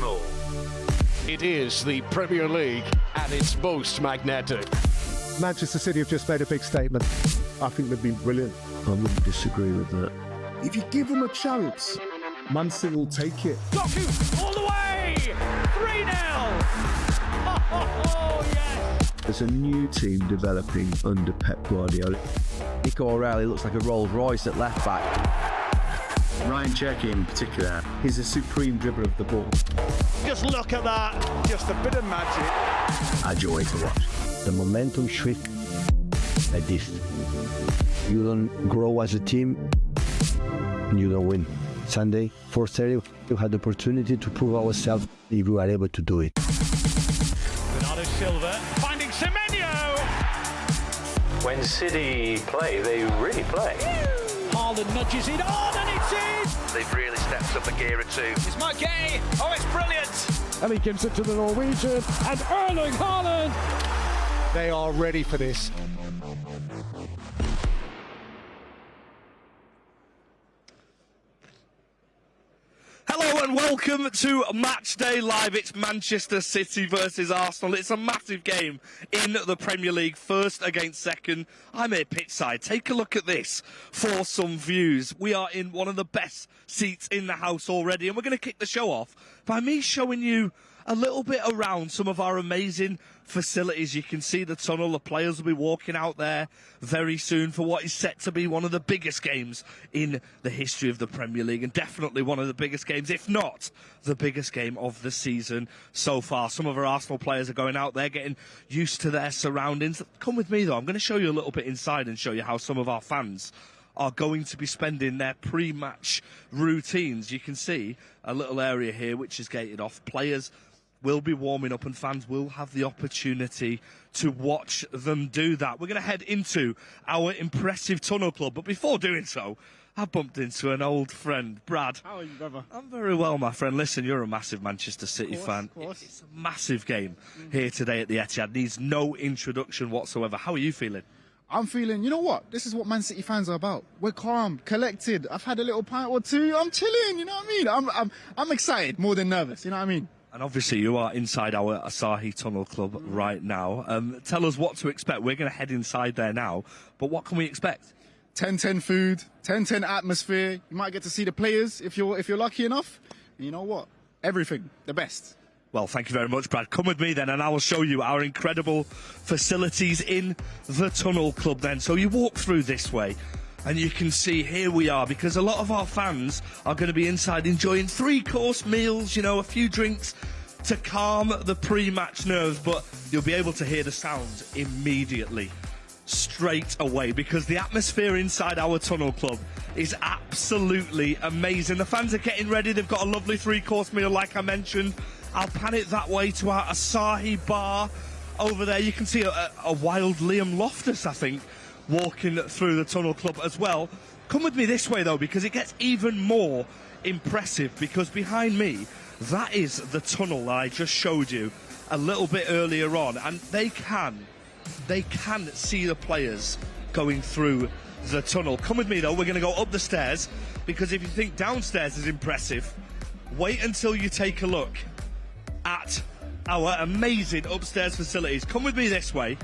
Arsenal. It is the Premier League at its most magnetic. Manchester City have just made a big statement. I think they've been brilliant. I wouldn't disagree with that. If you give them a chance, Man City will take it. Doku all the way! 3-0! Oh, yes! There's a new team developing under Pep Guardiola. Nico O'Reilly looks like a Rolls Royce at left back. Ryan Cherky in particular, He's a supreme dribbler of the ball. Just look at that! Just a bit of magic. a joy to watch. The momentum shift like this. You don't grow as a team, and you don't win. Sunday, 4:30, we had the opportunity to prove ourselves if we are able to do it. Bernardo Silva finding Semenyo! When City play, they really play. Haaland nudges it on and it's in! They've really stepped up a gear or two. It's Mike Gay! Oh, it's brilliant! And he gives it to the Norwegian, and Erling Haaland! They are ready for this. Hello and welcome to Matchday Live. It's Manchester City versus Arsenal. It's a massive game in the Premier League, first against second. I'm here pitchside. Take a look at this for some views. We are in one of the best seats in the house already, and we're going to kick the show off by me showing you a little bit around some of our amazing facilities. You can see the tunnel. The players will be walking out there very soon for what is set to be one of the biggest games in the history of the Premier League, and definitely one of the biggest games, if not the biggest game of the season so far. Some of our Arsenal players are going out there getting used to their surroundings. Come with me though, I'm going to show you a little bit inside and show you how some of our fans are going to be spending their pre-match routines. You can see a little area here which is gated off. Players will be warming up and fans will have the opportunity to watch them do that. We're going to head into our impressive tunnel club, but before doing so, I bumped into an old friend, Brad. How are you, brother? I'm very well, my friend. Listen, you're a massive Manchester City fan. Of course. It's a massive game here today at the Etihad. Needs no introduction whatsoever. How are you feeling? I'm feeling, you know what? This is what Man City fans are about. We're calm, collected. I've had a little pint or two. I'm chilling, you know what I mean? I'm excited more than nervous, you know what I mean? And obviously you are inside our Asahi Tunnel Club right now. Tell us what to expect. We're going to head inside there now, but what can we expect? 10-10 food, 10-10 atmosphere. You might get to see the players if you're lucky enough. And you know what? Everything, the best. Well, thank you very much, Brad. Come with me then, and I will show you our incredible facilities in the Tunnel Club then. So you walk through this way, and you can see here we are, because a lot of our fans are going to be inside enjoying three-course meals, you know, a few drinks to calm the pre-match nerves, but you'll be able to hear the sounds immediately, straight away, because the atmosphere inside our Tunnel Club is absolutely amazing. The fans are getting ready. They've got a lovely three-course meal, like I mentioned. I'll pan it that way to our Asahi bar over there. You can see a wild Liam Loftus, I think, walking through the Tunnel Club as well. Come with me this way though, because it gets even more impressive, because behind me, that is the tunnel that I just showed you a little bit earlier on, and they can see the players going through the tunnel. Come with me though, we're going to go up the stairs, because if you think downstairs is impressive, wait until you take a look at our amazing upstairs facilities. Come with me this way.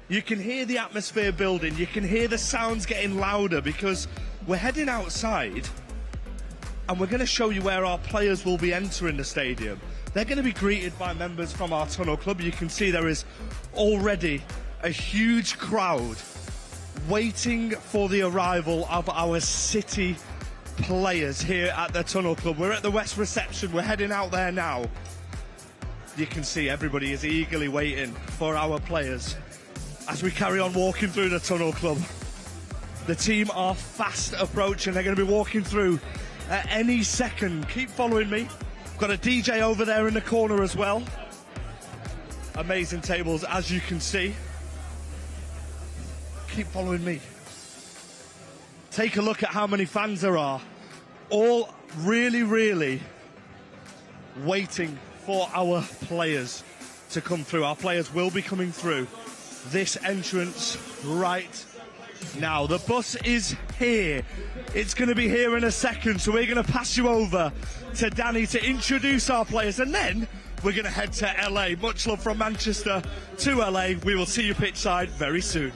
You can hear the atmosphere building. You can hear the sounds getting louder, because we're heading outside and we're going to show you where our players will be entering the stadium. They're going to be greeted by members from our Tunnel Club. You can see there is already a huge crowd waiting for the arrival of our City players here at the Tunnel Club. We're at the West reception. We're heading out there now. You can see everybody is eagerly waiting for our players as we carry on walking through the Tunnel Club. The team are fast approaching. They're going to be walking through at any second. Keep following me. Got a DJ over there in the corner as well. Amazing tables, as you can see. Keep following me. Take a look at how many fans there are. All really waiting for our players to come through. Our players will be coming through this entrance right Now, the bus is here. It's going to be here in a second, so we're going to pass you over to Danny to introduce our players, and then we're going to head to LA. Much love from Manchester to LA. We will see you pitchside very soon.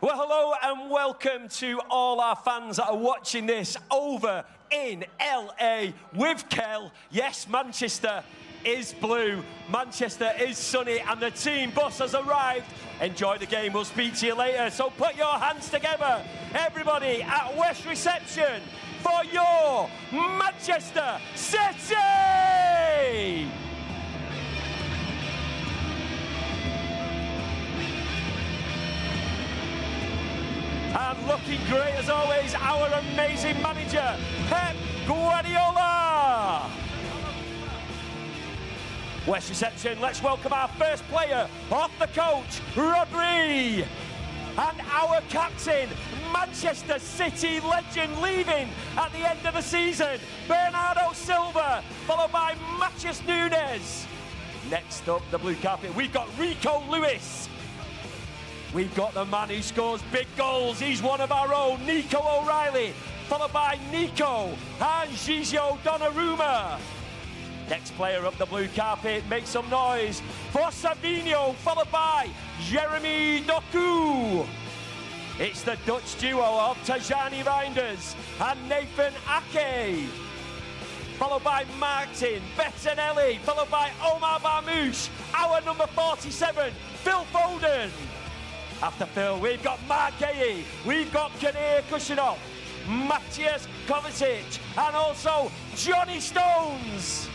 Well, hello and welcome to all our fans that are watching this over in LA with Cel. Yes, Manchester is blue, Manchester is sunny, and the team bus has arrived. Enjoy the game, we'll speak to you later. So put your hands together, everybody at West Reception, for your Manchester City! And looking great as always, our amazing manager, Pep Guardiola. West Reception, let's welcome our first player off the coach, Rivalry. And our captain, Manchester City legend, leaving at the end of the season, Bernardo Silva, followed by Matheus Nunes. Next up, the blue carpet, we've got Rico Lewis. We've got the man who scores big goals. He's one of our own, Nico O'Reilly, followed by Nico and Gigio Donnarumma. Next player up the blue carpet, make some noise for Savinho, followed by Jeremy Doku. It's the Dutch duo of Tajani Reinders and Nathan Ake, followed by Martin Bettinelli, followed by Omar Barmouche, our number 47, Phil Foden. After Phil, we've got Mark Gay, we've got Kanir Kushinov, Matthias Kovacic, and also Johnny Stones.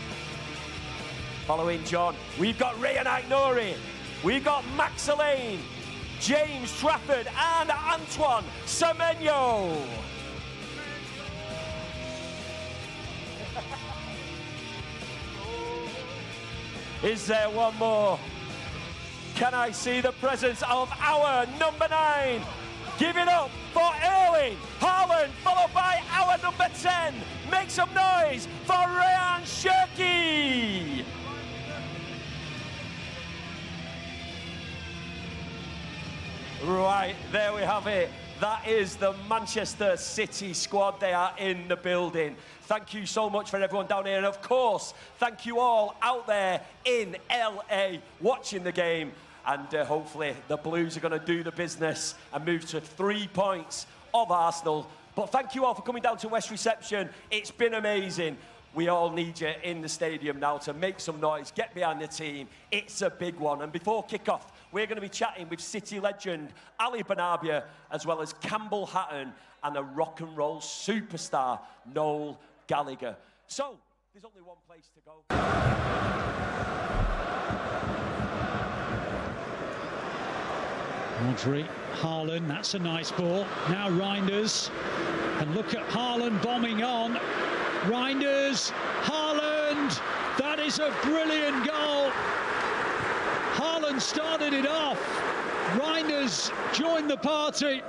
Following John, we've got Ryan Aït-Nouri, we've got Max Elaine, James Trafford, and Antoine Semenyo. Is there one more? Can I see the presence of our number 9? Give it up for Erling Haaland, followed by our number 10. Make some noise for Ryan Cherki. Right, there we have it. That is the Manchester City squad. They are in the building. Thank you so much for everyone down here. And of course, thank you all out there in LA watching the game. And hopefully the Blues are going to do the business and move to 3 points of Arsenal. But thank you all for coming down to West Reception. It's been amazing. We all need you in the stadium now to make some noise, get behind the team. It's a big one. And before kick-off, we're going to be chatting with City legend Ali Benarbia, as well as Campbell Hatton and a rock and roll superstar, Noel Gallagher. So, there's only one place to go. Rodri, Haaland, that's a nice ball. Now Reinders, and look at Haaland bombing on. Reinders, Haaland, that is a brilliant goal. Haaland started it off. Reinders joined the party,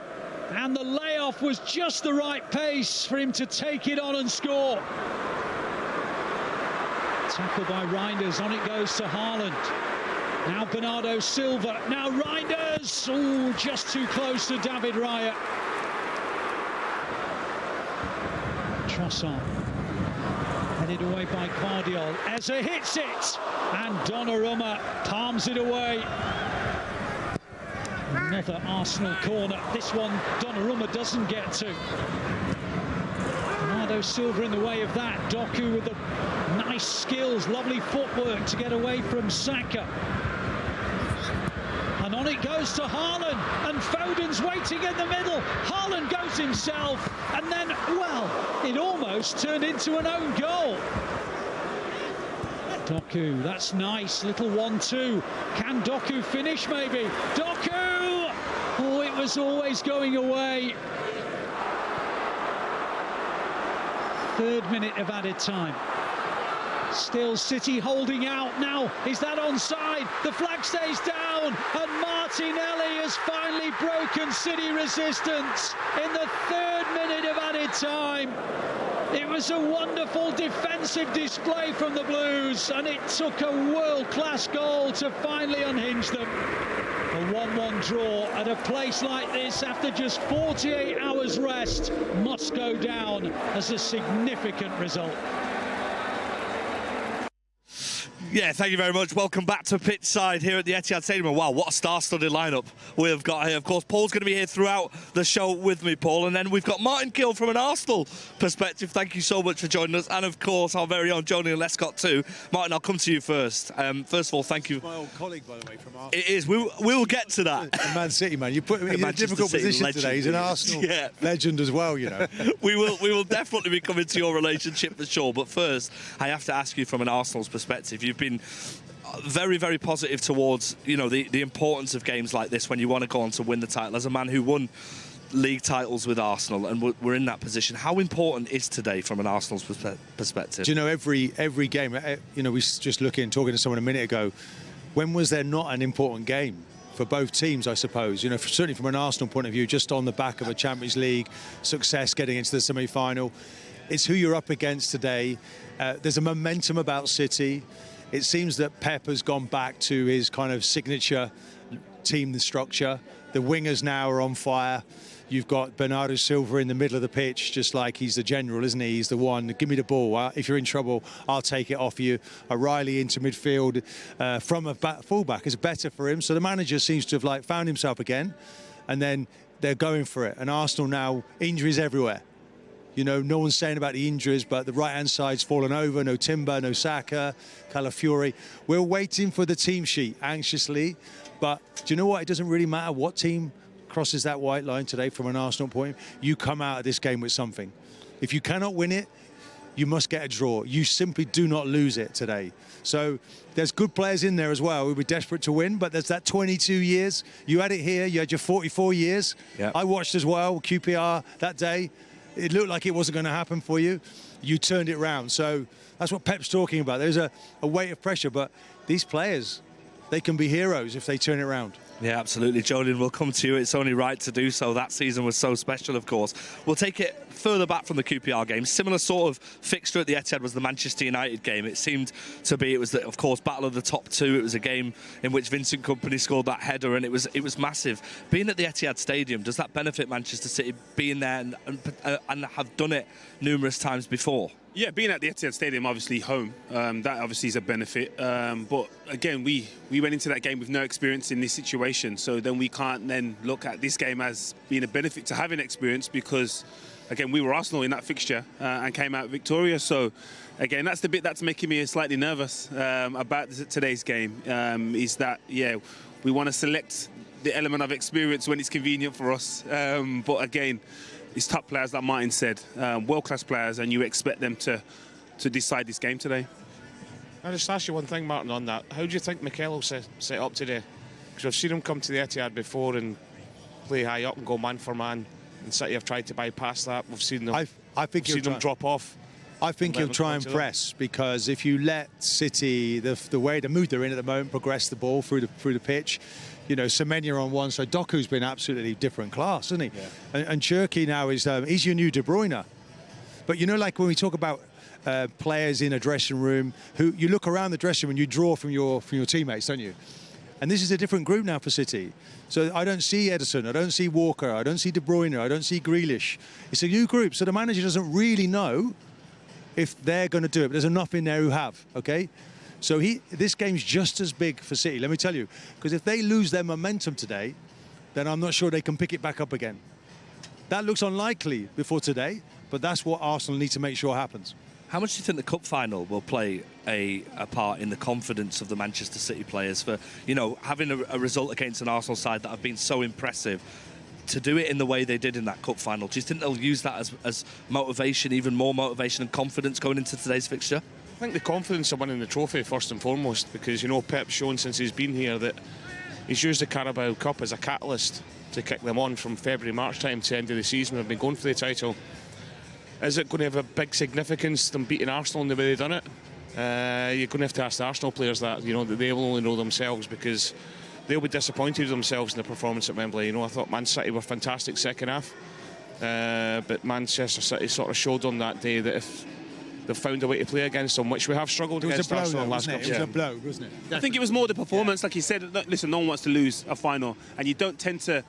and the layoff was just the right pace for him to take it on and score. Tackle by Reinders, on it goes to Haaland. Now Bernardo Silva, now Reinders, oh, just too close to David Raya. Trossard, headed away by Guardiola. Eze hits it, and Donnarumma palms it away. Another Arsenal corner. This one Donnarumma doesn't get to. Bernardo Silva in the way of that. Doku with the nice skills, lovely footwork to get away from Saka. And on it goes to Haaland, and Foden's waiting in the middle. Haaland goes himself, and then, well, it almost turned into an own goal. Doku, that's nice. Little 1-2. Can Doku finish maybe? Doku! Oh, it was always going away. 3rd minute of added time. Still City holding out now. Is that onside? The flag stays down, and Martinelli has finally broken City resistance in the 3rd minute of added time. It was a wonderful defensive display from the Blues, and it took a world-class goal to finally unhinge them. A 1-1 draw at a place like this after just 48 hours rest must go down as a significant result. Yeah, thank you very much. Welcome back to pitch side here at the Etihad Stadium. Wow, what a star-studded lineup we've got here. Of course, Paul's going to be here throughout the show with me, Paul. And then we've got Martin Gill from an Arsenal perspective. Thank you so much for joining us. And, of course, our very own Jolyon Lescott too. Martin, I'll come to you first. First of all, thank you. My old colleague, by the way, from Arsenal. It is. We'll get to that. Man City, man. You put him in a difficult position legend today. He's an Arsenal legend as well, you know. We will definitely be coming to your relationship for sure. But first, I have to ask you from an Arsenal's perspective. You've been very, very positive towards, you know, the importance of games like this when you want to go on to win the title. As a man who won league titles with Arsenal and we're in that position, how important is today from an Arsenal's perspective? Do you know, every game, you know, we just talking to someone a minute ago, when was there not an important game for both teams, I suppose? You know, certainly from an Arsenal point of view, just on the back of a Champions League success, getting into the semi-final. It's who you're up against today. There's a momentum about City. It seems that Pep has gone back to his kind of signature team structure. The wingers now are on fire. You've got Bernardo Silva in the middle of the pitch, just like he's the general, isn't he? He's the one, give me the ball. If you're in trouble, I'll take it off you. O'Reilly into midfield from a fullback is better for him. So the manager seems to have found himself again. And then they're going for it. And Arsenal now, injuries everywhere. You know, no one's saying about the injuries, but the right-hand side's fallen over. No Timber, no Saka, Calafiori. We're waiting for the team sheet anxiously. But do you know what? It doesn't really matter what team crosses that white line today from an Arsenal point. You come out of this game with something. If you cannot win it, you must get a draw. You simply do not lose it today. So there's good players in there as well. We were desperate to win, but there's that 22 years. You had it here. You had your 44 years. Yep. I watched as well, QPR that day. It looked like it wasn't going to happen for you. You turned it round. So that's what Pep's talking about. There's a weight of pressure, but these players, they can be heroes if they turn it around. Yeah, absolutely. Jolyon, we'll come to you. It's only right to do so. That season was so special, of course. We'll take it further back from the QPR game. Similar sort of fixture at the Etihad was the Manchester United game. It seemed to be, it was, of course, battle of the top two. It was a game in which Vincent Kompany scored that header, and it was massive. Being at the Etihad Stadium, does that benefit Manchester City, being there and have done it numerous times before? Yeah, being at the Etihad Stadium, obviously home, that obviously is a benefit. But again, we went into that game with no experience in this situation, so then we can't then look at this game as being a benefit to having experience because, again, we were Arsenal in that fixture and came out victorious. So, again, that's the bit that's making me slightly nervous about today's game, is that, yeah, we want to select the element of experience when it's convenient for us. But again, it's top players, like Martin said, world-class players, and you expect them to decide this game today. I'll just ask you one thing, Martin, on that. How do you think Mikel will set up today? Because I've seen him come to the Etihad before and play high up and go man for man, and City have tried to bypass that. We've seen them, I think seen them drop off. I think he'll try and press, because if you let City, the mood they're in at the moment, progress the ball through the pitch. You know, Semenya on one side. Doku's been absolutely different class, isn't he? Yeah. And Cherki now is he's your new De Bruyne. But you know, like when we talk about players in a dressing room, who you look around the dressing room and you draw from your teammates, don't you? And this is a different group now for City. So I don't see Ederson, I don't see Walker, I don't see De Bruyne, I don't see Grealish. It's a new group, so the manager doesn't really know if they're going to do it. But there's enough in there who have, okay? So this game's just as big for City, let me tell you. Because if they lose their momentum today, then I'm not sure they can pick it back up again. That looks unlikely before today, but that's what Arsenal need to make sure happens. How much do you think the cup final will play a part in the confidence of the Manchester City players for, you know, having a result against an Arsenal side that have been so impressive, to do it in the way they did in that cup final? Do you think they'll use that as motivation, even more motivation and confidence going into today's fixture? think the confidence of winning the trophy first and foremost, because you know Pep's shown since he's been here that he's used the Carabao Cup as a catalyst to kick them on from February, March time to the end of the season. We've been going for the title. Is it going to have a big significance them beating Arsenal in the way they've done it? You're going to have to ask the Arsenal players that. You know, that they will only know themselves, because they'll be disappointed with themselves in the performance at Wembley. You know, I thought Man City were fantastic second half, but Manchester City sort of showed on that day that if they've found a way to play against them, which we have struggled against Arsenal in the last couple of years. It was a blow, wasn't it? Definitely. I think it was more the performance, like you said. Listen, no one wants to lose a final, and you don't tend to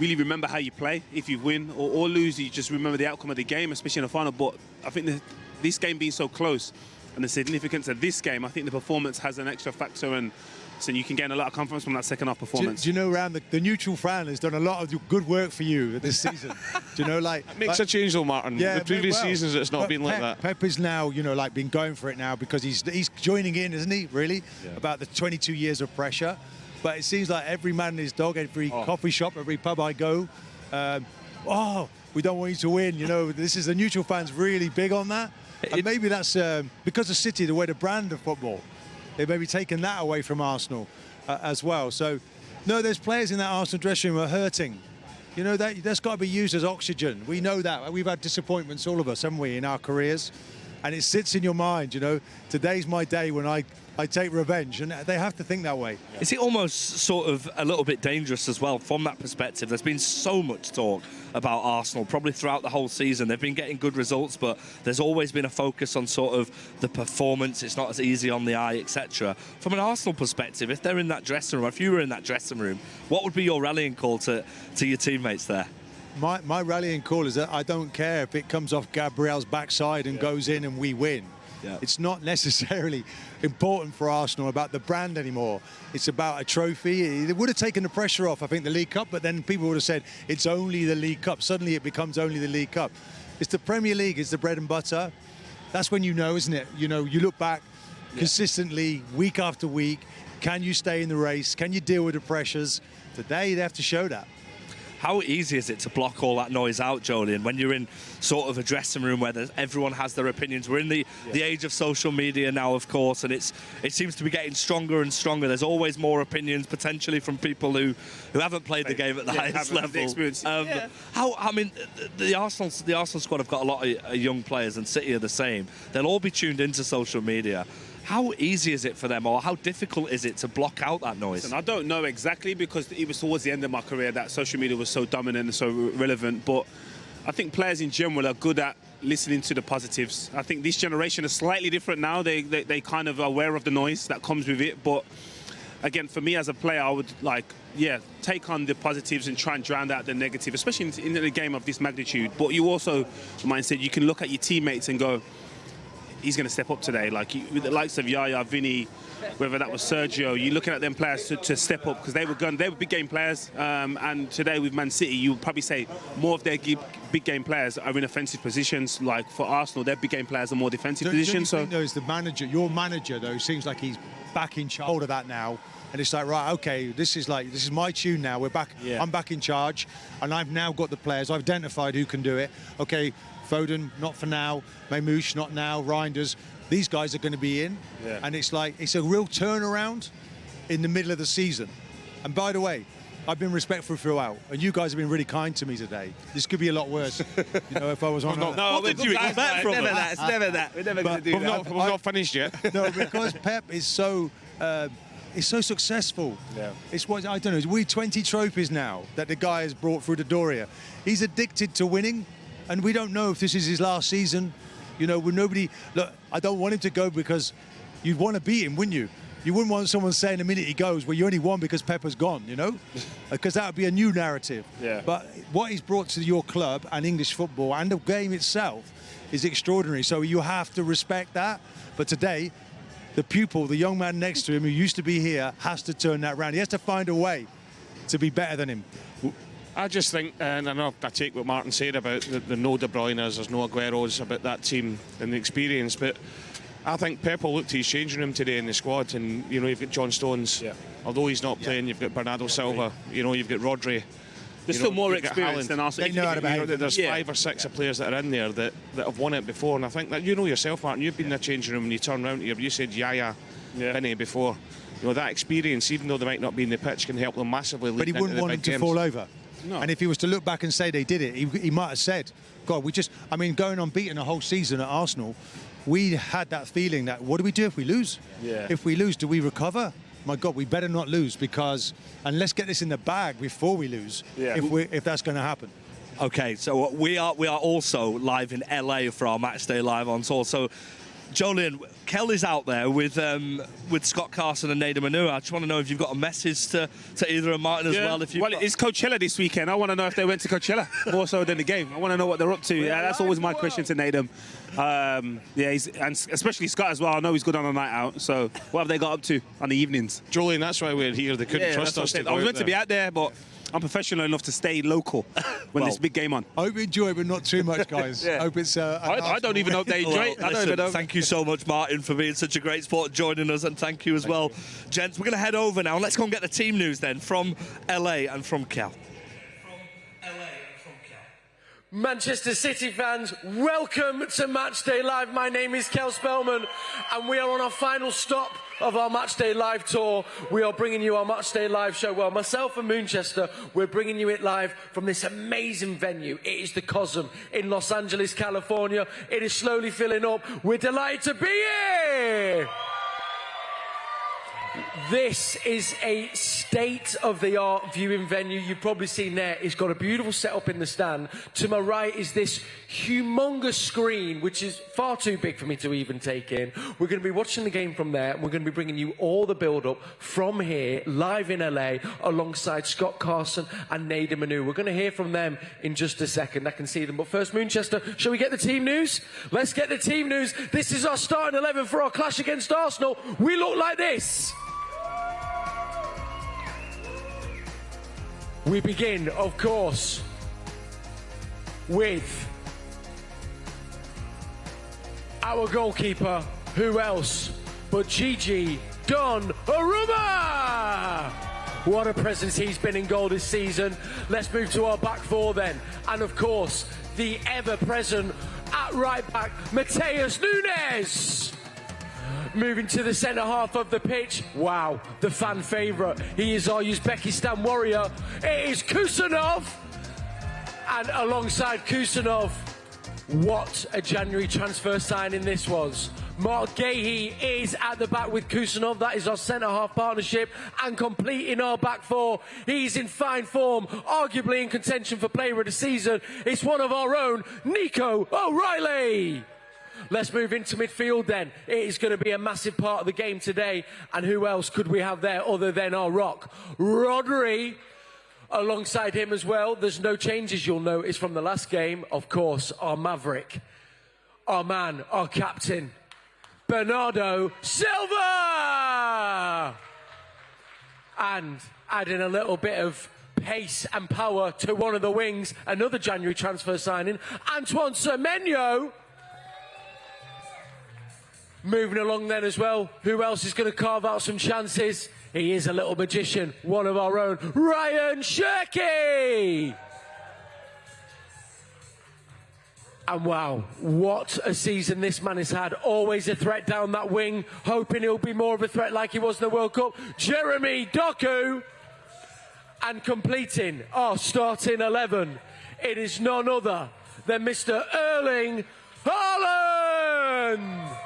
really remember how you play. If you win or lose, you just remember the outcome of the game, especially in a final. But I think this game being so close and the significance of this game, I think the performance has an extra factor, and so you can gain a lot of confidence from that second half performance. Do you know, Ram, the neutral fan has done a lot of good work for you this season. Do you know, like it makes a change though, Martin. Yeah, the previous seasons it's not been like that. Pep is now, you know, like been going for it now because he's joining in, isn't he? Really, about the 22 years of pressure. But it seems like every man and his dog, every coffee shop, every pub I go, we don't want you to win. You know, this is the neutral fans really big on that. And maybe that's because of City, the way the brand of football, they've maybe taken that away from Arsenal as well. So, no, there's players in that Arsenal dressing room who are hurting. You know, that's got to be used as oxygen. We know that. We've had disappointments, all of us, haven't we, in our careers? And it sits in your mind, you know, today's my day when I take revenge, and they have to think that way. Is it almost sort of a little bit dangerous as well from that perspective? There's been so much talk about Arsenal, probably throughout the whole season. They've been getting good results, but there's always been a focus on sort of the performance. It's not as easy on the eye, etc. From an Arsenal perspective, if they're in that dressing room, if you were in that dressing room, what would be your rallying call to your teammates there? My rallying call is that I don't care if it comes off Gabriel's backside and goes in and we win. It's not necessarily important for Arsenal about the brand anymore. It's about a trophy. It would have taken the pressure off, I think, the League Cup, but then people would have said it's only the League Cup. Suddenly it becomes only the League Cup. It's the Premier League, it's the bread and butter. That's when you know, isn't it? You know, you look back consistently, week after week. Can you stay in the race? Can you deal with the pressures? Today they have to show that. How easy is it to block all that noise out, Jolien, when you're in sort of a dressing room where everyone has their opinions? We're in the age of social media now, of course, and it seems to be getting stronger and stronger. There's always more opinions, potentially from people who haven't played the game at the highest level. The Arsenal squad have got a lot of young players, and City are the same. They'll all be tuned into social media. How easy is it for them, or how difficult is it to block out that noise? Listen, I don't know exactly, because it was towards the end of my career that social media was so dominant and so relevant. But I think players in general are good at listening to the positives. I think this generation is slightly different now. They kind of are aware of the noise that comes with it. But again, for me as a player, I would take on the positives and try and drown out the negative, especially in a game of this magnitude. But you also, mindset, you can look at your teammates and go, he's going to step up today. Like with the likes of Yaya, Vinny, whether that was Sergio, you're looking at them players to step up, because they were big game players. And today with Man City, you would probably say more of their big game players are in offensive positions. Like for Arsenal, their big game players are more defensive positions. Don't you think, though, is the manager, your manager, though, seems like he's back in charge of that now. And it's like, right, okay, this is my tune now. We're back. I'm back in charge, and I've now got the players. I've identified who can do it. Okay, Foden, not for now. Mamouche, not now. Reinders, these guys are going to be in. And it's like, it's a real turnaround in the middle of the season. And by the way, I've been respectful throughout, and you guys have been really kind to me today. This could be a lot worse, you know, if I was on. No, what did you expect from us? It's never that. We're never going to do that. We've not finished yet. No, because Pep is so. It's so successful. It's what I don't know. We 20 trophies now that the guy has brought through the door here. He's addicted to winning, and we don't know if this is his last season. You know, with nobody. Look, I don't want him to go, because you'd want to beat him, wouldn't you? You wouldn't want someone saying the minute he goes, well, you only won because Pepper's gone, you know? Because that would be a new narrative. But what he's brought to your club and English football and the game itself is extraordinary. So you have to respect that. But today, the pupil, the young man next to him who used to be here, has to turn that round. He has to find a way to be better than him. I just think, and I know I take what Martin said about the no De Bruyne's, there's no Aguero's, about that team and the experience, but I think Pep will look to his changing room today in the squad, and you know, you've got John Stones, although he's not playing, you've got Bernardo Silva, you know, you've got Rodri, There's You still know, more you've got experience Haaland. than Arsenal. They know how to behave. There's 5 or 6 players that are in there that have won it before, and I think that you know yourself, Martin. You've been in the changing room and you turn around here. You said Yaya, Vinny before. You know that experience, even though they might not be in the pitch, can help them massively. But he wouldn't want them to fall over. No. And if he was to look back and say they did it, he might have said, God, going unbeaten a whole season at Arsenal, we had that feeling that, what do we do if we lose? Yeah. If we lose, do we recover? My God, we better not lose, because, and let's get this in the bag before we lose, if that's going to happen. Okay, so we are also live in LA for our Matchday Live on tour. So, Jolien, Cel is out there with Scott Carson and Nedum. I just want to know if you've got a message to either of Martin as well. It's Coachella this weekend. I want to know if they went to Coachella more so than the game. I want to know what they're up to. Yeah, that's always my question to Nedum. And especially Scott as well. I know he's good on a night out. So what have they got up to on the evenings? Jolien, that's why we're here. They couldn't trust us. I was meant to be out there, but I'm professional enough to stay local when there's a big game on. I hope you enjoy it, but not too much, guys. Hope it's. I don't even know if they enjoy it. I don't even know. Thank you so much, Martin, for being such a great sport, joining us, and thank you as well, gents. We're going to head over now, and let's go and get the team news then from LA and from Cel. Manchester City fans, welcome to Matchday Live. My name is Cel Spellman, and we are on our final stop of our Matchday Live tour. We are bringing you our Matchday Live show. Well, myself and Moonchester, we're bringing you it live from this amazing venue. It is the Cosm in Los Angeles, California. It is slowly filling up. We're delighted to be here. This is a state-of-the-art viewing venue. You've probably seen there. It's got a beautiful setup in the stand. To my right is this humongous screen, which is far too big for me to even take in. We're going to be watching the game from there, and we're going to be bringing you all the build-up from here, live in LA, alongside Scott Carson and Nedum. We're going to hear from them in just a second. I can see them. But first, Moonchester, shall we get the team news? Let's get the team news. This is our starting 11 for our clash against Arsenal. We look like this. We begin, of course, with our goalkeeper. Who else but Gigi Donnarumma? What a presence he's been in goal this season. Let's move to our back four then. And of course, the ever-present at right back, Matheus Nunes. Moving to the centre half of the pitch. Wow, the fan favourite. He is our Uzbekistan warrior. It is Kusanov. And alongside Kusanov, what a January transfer signing this was. Mark Gahey is at the back with Kusanov. That is our centre-half partnership. And completing our back four, he's in fine form, arguably in contention for player of the season. It's one of our own, Nico O'Reilly. Let's move into midfield then. It is going to be a massive part of the game today. And who else could we have there other than our rock? Rodri. Alongside him as well, there's no changes you'll notice from the last game. Of course, our maverick, our man, our captain, Bernardo Silva! And adding a little bit of pace and power to one of the wings, another January transfer signing, Antoine Semenyo. Moving along then as well, who else is going to carve out some chances? He is a little magician, one of our own, Ryan Shirky! And wow, what a season this man has had. Always a threat down that wing, hoping he'll be more of a threat like he was in the World Cup. Jeremy Doku! And completing our starting 11, it is none other than Mr. Erling Haaland!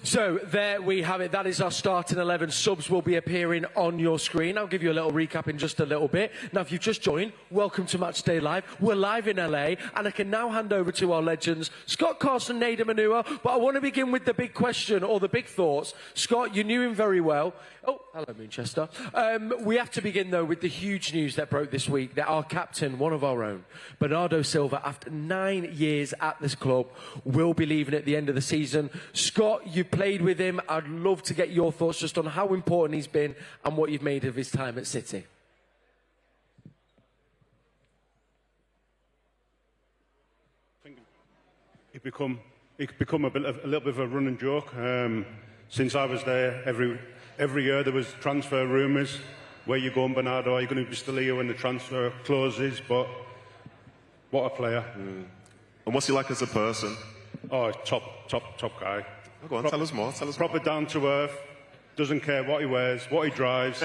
So there we have it. That is our starting 11. Subs will be appearing on your screen. I'll give you a little recap in just a little bit. Now, if you've just joined, welcome to Matchday Live. We're live in LA, and I can now hand over to our legends, Scott Carson, Nedum. But I want to begin with the big question or the big thoughts. Scott, you knew him very well. Oh, hello, Moonchester. We have to begin, though, with the huge news that broke this week that our captain, one of our own, Bernardo Silva, after 9 years at this club, will be leaving at the end of the season. Scott, you played with him. I'd love to get your thoughts just on how important he's been and what you've made of his time at City. I think it become a little bit of a running joke. since I was there, every year there was transfer rumours. Where you going, Bernardo? Are you going to be still here when the transfer closes? But what a player. And what's he like as a person? Oh, top guy. Oh, go on, tell us more. Proper down to earth. Doesn't care what he wears, what he drives.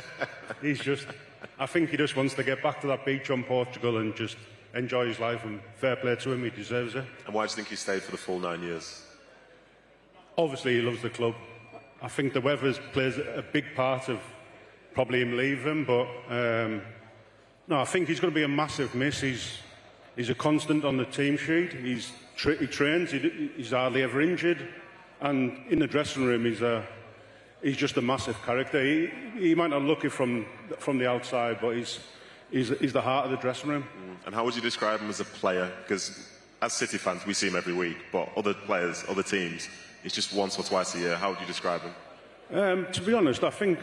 I think he just wants to get back to that beach on Portugal and just enjoy his life, and fair play to him, he deserves it. And why do you think he stayed for the full 9 years? Obviously he loves the club. I think the weather plays a big part of probably him leaving, but no, I think he's going to be a massive miss. He's a constant on the team sheet. He trains, he's hardly ever injured, and in the dressing room he's just a massive character. He might not look it from the outside, but he's the heart of the dressing room. And how would you describe him as a player? Because as City fans, we see him every week, but other players, other teams, it's just once or twice a year. How would you describe him? To be honest, I think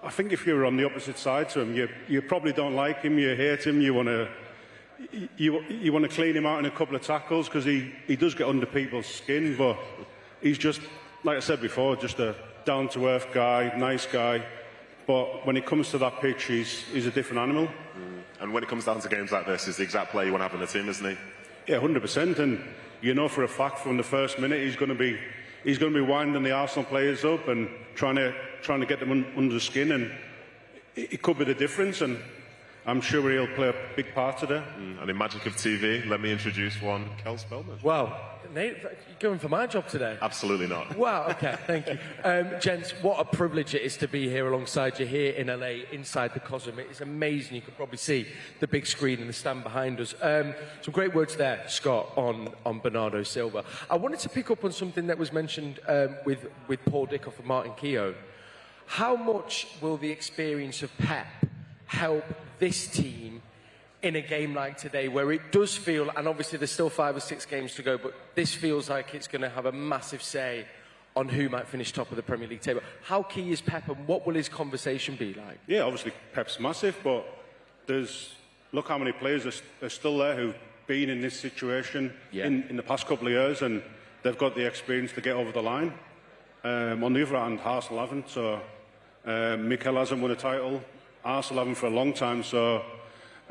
if you're on the opposite side to him, you probably don't like him, you hate him, you want to clean him out in a couple of tackles, because he does get under people's skin, but he's just, like I said before, just a down-to-earth guy, nice guy. But when it comes to that pitch, he's a different animal. And when it comes down to games like this, he's the exact player you want to have in the team, isn't he? Yeah, 100%. And you know for a fact from the first minute he's going to be winding the Arsenal players up and trying to get them under the skin, and it could be the difference. And I'm sure he'll play a big part today. And in magic of TV, let me introduce one, Cel Spellman. Wow, Nate, you're going for my job today? Absolutely not. Wow, okay, thank you. Gents, what a privilege it is to be here alongside you here in LA, inside the Cosm. It's amazing. You can probably see the big screen and the stand behind us. Some great words there, Scott, on Bernardo Silva. I wanted to pick up on something that was mentioned with Paul Dickov and Martin Keown. How much will the experience of Pep help this team in a game like today, where it does feel, and obviously there's still 5 or 6 games to go, but this feels like it's going to have a massive say on who might finish top of the Premier League table? How key is Pep, and what will his conversation be like? Yeah, obviously Pep's massive, but look how many players are still there who've been in this situation in the past couple of years, and they've got the experience to get over the line. On the other hand, Arsenal haven't, so Mikel hasn't won a title. Arsenal haven't for a long time, so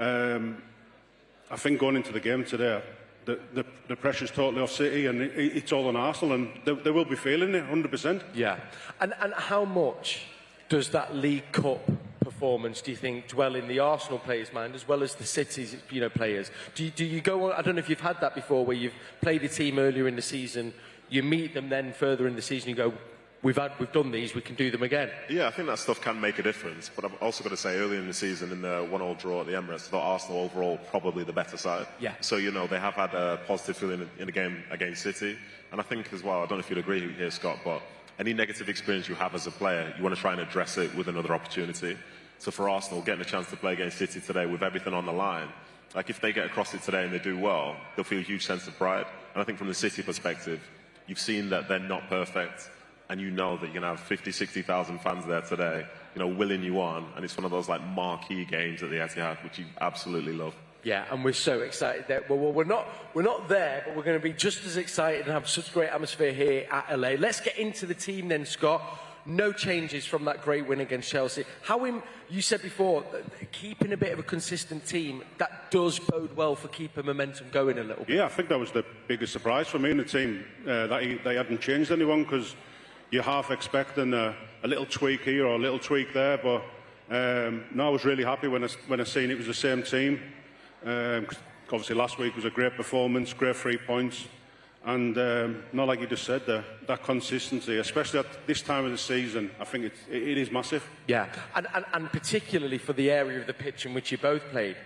I think going into the game today, the pressure's totally off City, and it's all on Arsenal, and they will be feeling it 100%. Yeah, and how much does that League Cup performance, do you think, dwell in the Arsenal players' mind as well as the City's players? Do you go on? I don't know if you've had that before, where you've played a team earlier in the season, you meet them then further in the season, you go, We've done these, we can do them again. Yeah, I think that stuff can make a difference. But I've also got to say, earlier in the season, in the 1-1 draw at the Emirates, I thought Arsenal overall probably the better side. Yeah. So, they have had a positive feeling in the game against City. And I think as well, I don't know if you'd agree here, Scott, but any negative experience you have as a player, you want to try and address it with another opportunity. So for Arsenal, getting a chance to play against City today with everything on the line, like if they get across it today and they do well, they'll feel a huge sense of pride. And I think from the City perspective, you've seen that they're not perfect. And you know that you're going to have 50, 60,000 fans there today, willing you on. And it's one of those, marquee games at the Etihad, which you absolutely love. Yeah, and we're so excited that we're not there, but we're going to be just as excited and have such great atmosphere here at LA. Let's get into the team then, Scott. No changes from that great win against Chelsea. You said before, keeping a bit of a consistent team, that does bode well for keeping momentum going a little bit. Yeah, I think that was the biggest surprise for me in the team, that they hadn't changed anyone, because you're half expecting a little tweak here or a little tweak there, but no, I was really happy when I seen it was the same team. Obviously last week was a great performance, great 3 points, and not like you just said, that consistency, especially at this time of the season, I think it is massive. Yeah, and particularly for the area of the pitch in which you both played,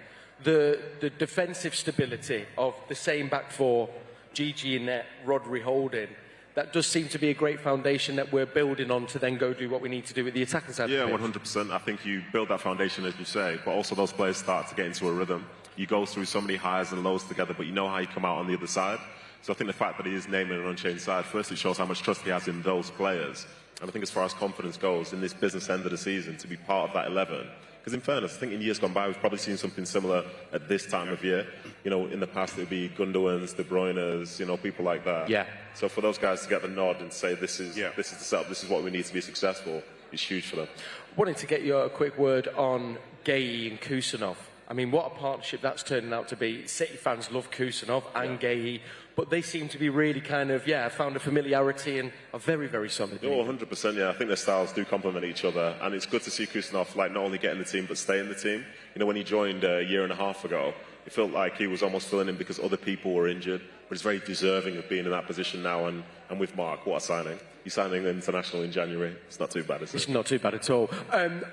the defensive stability of the same back four, Gigi in net, Rodri holding. That does seem to be a great foundation that we're building on to then go do what we need to do with the attacking side. Yeah, 100%. I think you build that foundation, as you say, but also those players start to get into a rhythm. You go through so many highs and lows together, but you know how you come out on the other side. So I think the fact that he is named an unchanged side, firstly, shows how much trust he has in those players. And I think as far as confidence goes, in this business end of the season, to be part of that 11, because in fairness, I think in years gone by, we've probably seen something similar at this time of year. You know, in the past, it would be Gundogan's, De Bruyne's, you know, people like that. Yeah. So for those guys to get the nod and say, this is the setup, this is what we need to be successful, is huge for them. Wanted to get your quick word on Gay and Kusanov. I mean, what a partnership that's turning out to be. City fans love Kusanov and Gay, but they seem to be really kind of, found a familiarity and are very, very solid. Oh, 100%, yeah. I think their styles do complement each other, and it's good to see Kusanov, like, not only get in the team, but stay in the team. You know, when he joined a year and a half ago, it felt like he was almost filling in because other people were injured, but he's very deserving of being in that position now, and with Mark, what a signing. He's signing international in January. It's not too bad, is it? It's not too bad at all.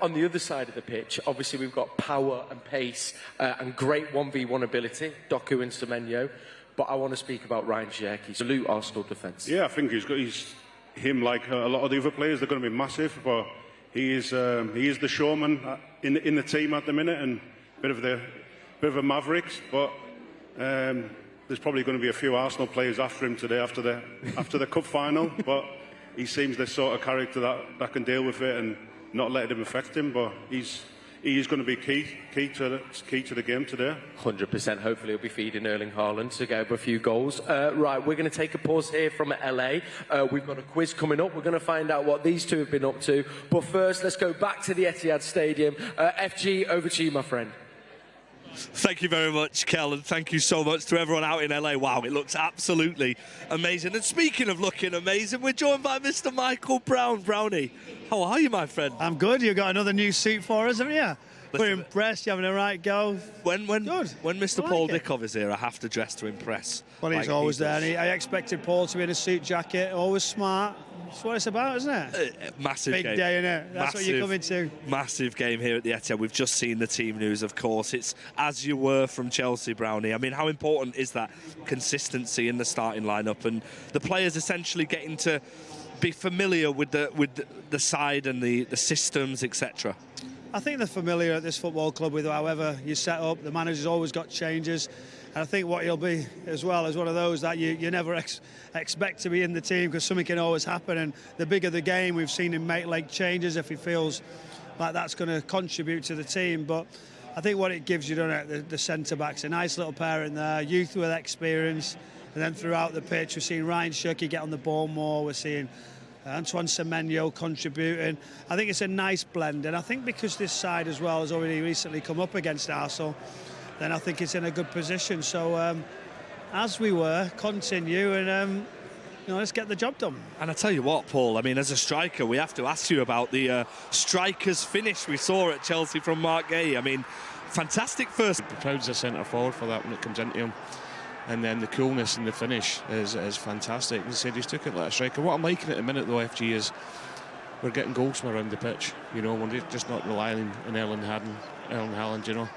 On the other side of the pitch, obviously we've got power and pace and great 1v1 ability, Doku and Semenyo. But I want to speak about Ryan Cherki. Salute Arsenal defence. Yeah, I think he's him like a lot of the other players. They're going to be massive, but he is the showman in the team at the minute, and a bit of a maverick. But there's probably going to be a few Arsenal players after him today after the cup final. But he seems the sort of character that can deal with it and not let him affect him. But he is going to be key to the game today. 100%. Hopefully he'll be feeding Erling Haaland to go over a few goals. Right, we're going to take a pause here from LA. We've got a quiz coming up. We're going to find out what these two have been up to. But first, let's go back to the Etihad Stadium. FG, over to you, my friend. Thank you very much, Kel, and thank you so much to everyone out in LA. Wow, it looks absolutely amazing. And speaking of looking amazing, we're joined by Mr. Michael Brown. Brownie, how are you, my friend? I'm good. You've got another new suit for us, haven't you? We're impressed. You're having a right go. When Mr. Paul Dickov is here, I have to dress to impress. Well, he's always there. And I expected Paul to be in a suit jacket, always smart. That's what it's about, isn't it? Massive big game. Day, innit? That's what you're coming to. Massive game here at the Etihad. We've just seen the team news, of course. It's as you were from Chelsea, Brownie. I mean, how important is that consistency in the starting lineup and the players essentially getting to be familiar with the side and the systems, etc.? I think they're familiar at this football club with however you set up. The manager's always got changes. And I think what he'll be as well is one of those that you never expect to be in the team because something can always happen. And the bigger the game, we've seen him make like changes if he feels like that's going to contribute to the team. But I think what it gives you, doesn't it, the centre-backs, a nice little pair in there, youth with experience. And then throughout the pitch, we're seeing Ryan Cherki get on the ball more. We're seeing Antoine Semenyo contributing. I think it's a nice blend. And I think because this side as well has already recently come up against Arsenal, then I think it's in a good position. So as we were, continue and let's get the job done. And I tell you what, Paul, I mean, as a striker, we have to ask you about the striker's finish we saw at Chelsea from Mark Gay. I mean, fantastic first. Proud's a centre forward for that when it comes into him. And then the coolness in the finish is fantastic. As I said, he's took it like a striker. What I'm liking at the minute, though, FG, is we're getting goals from around the pitch. You know, we're just not relying on Erling Haaland, you know.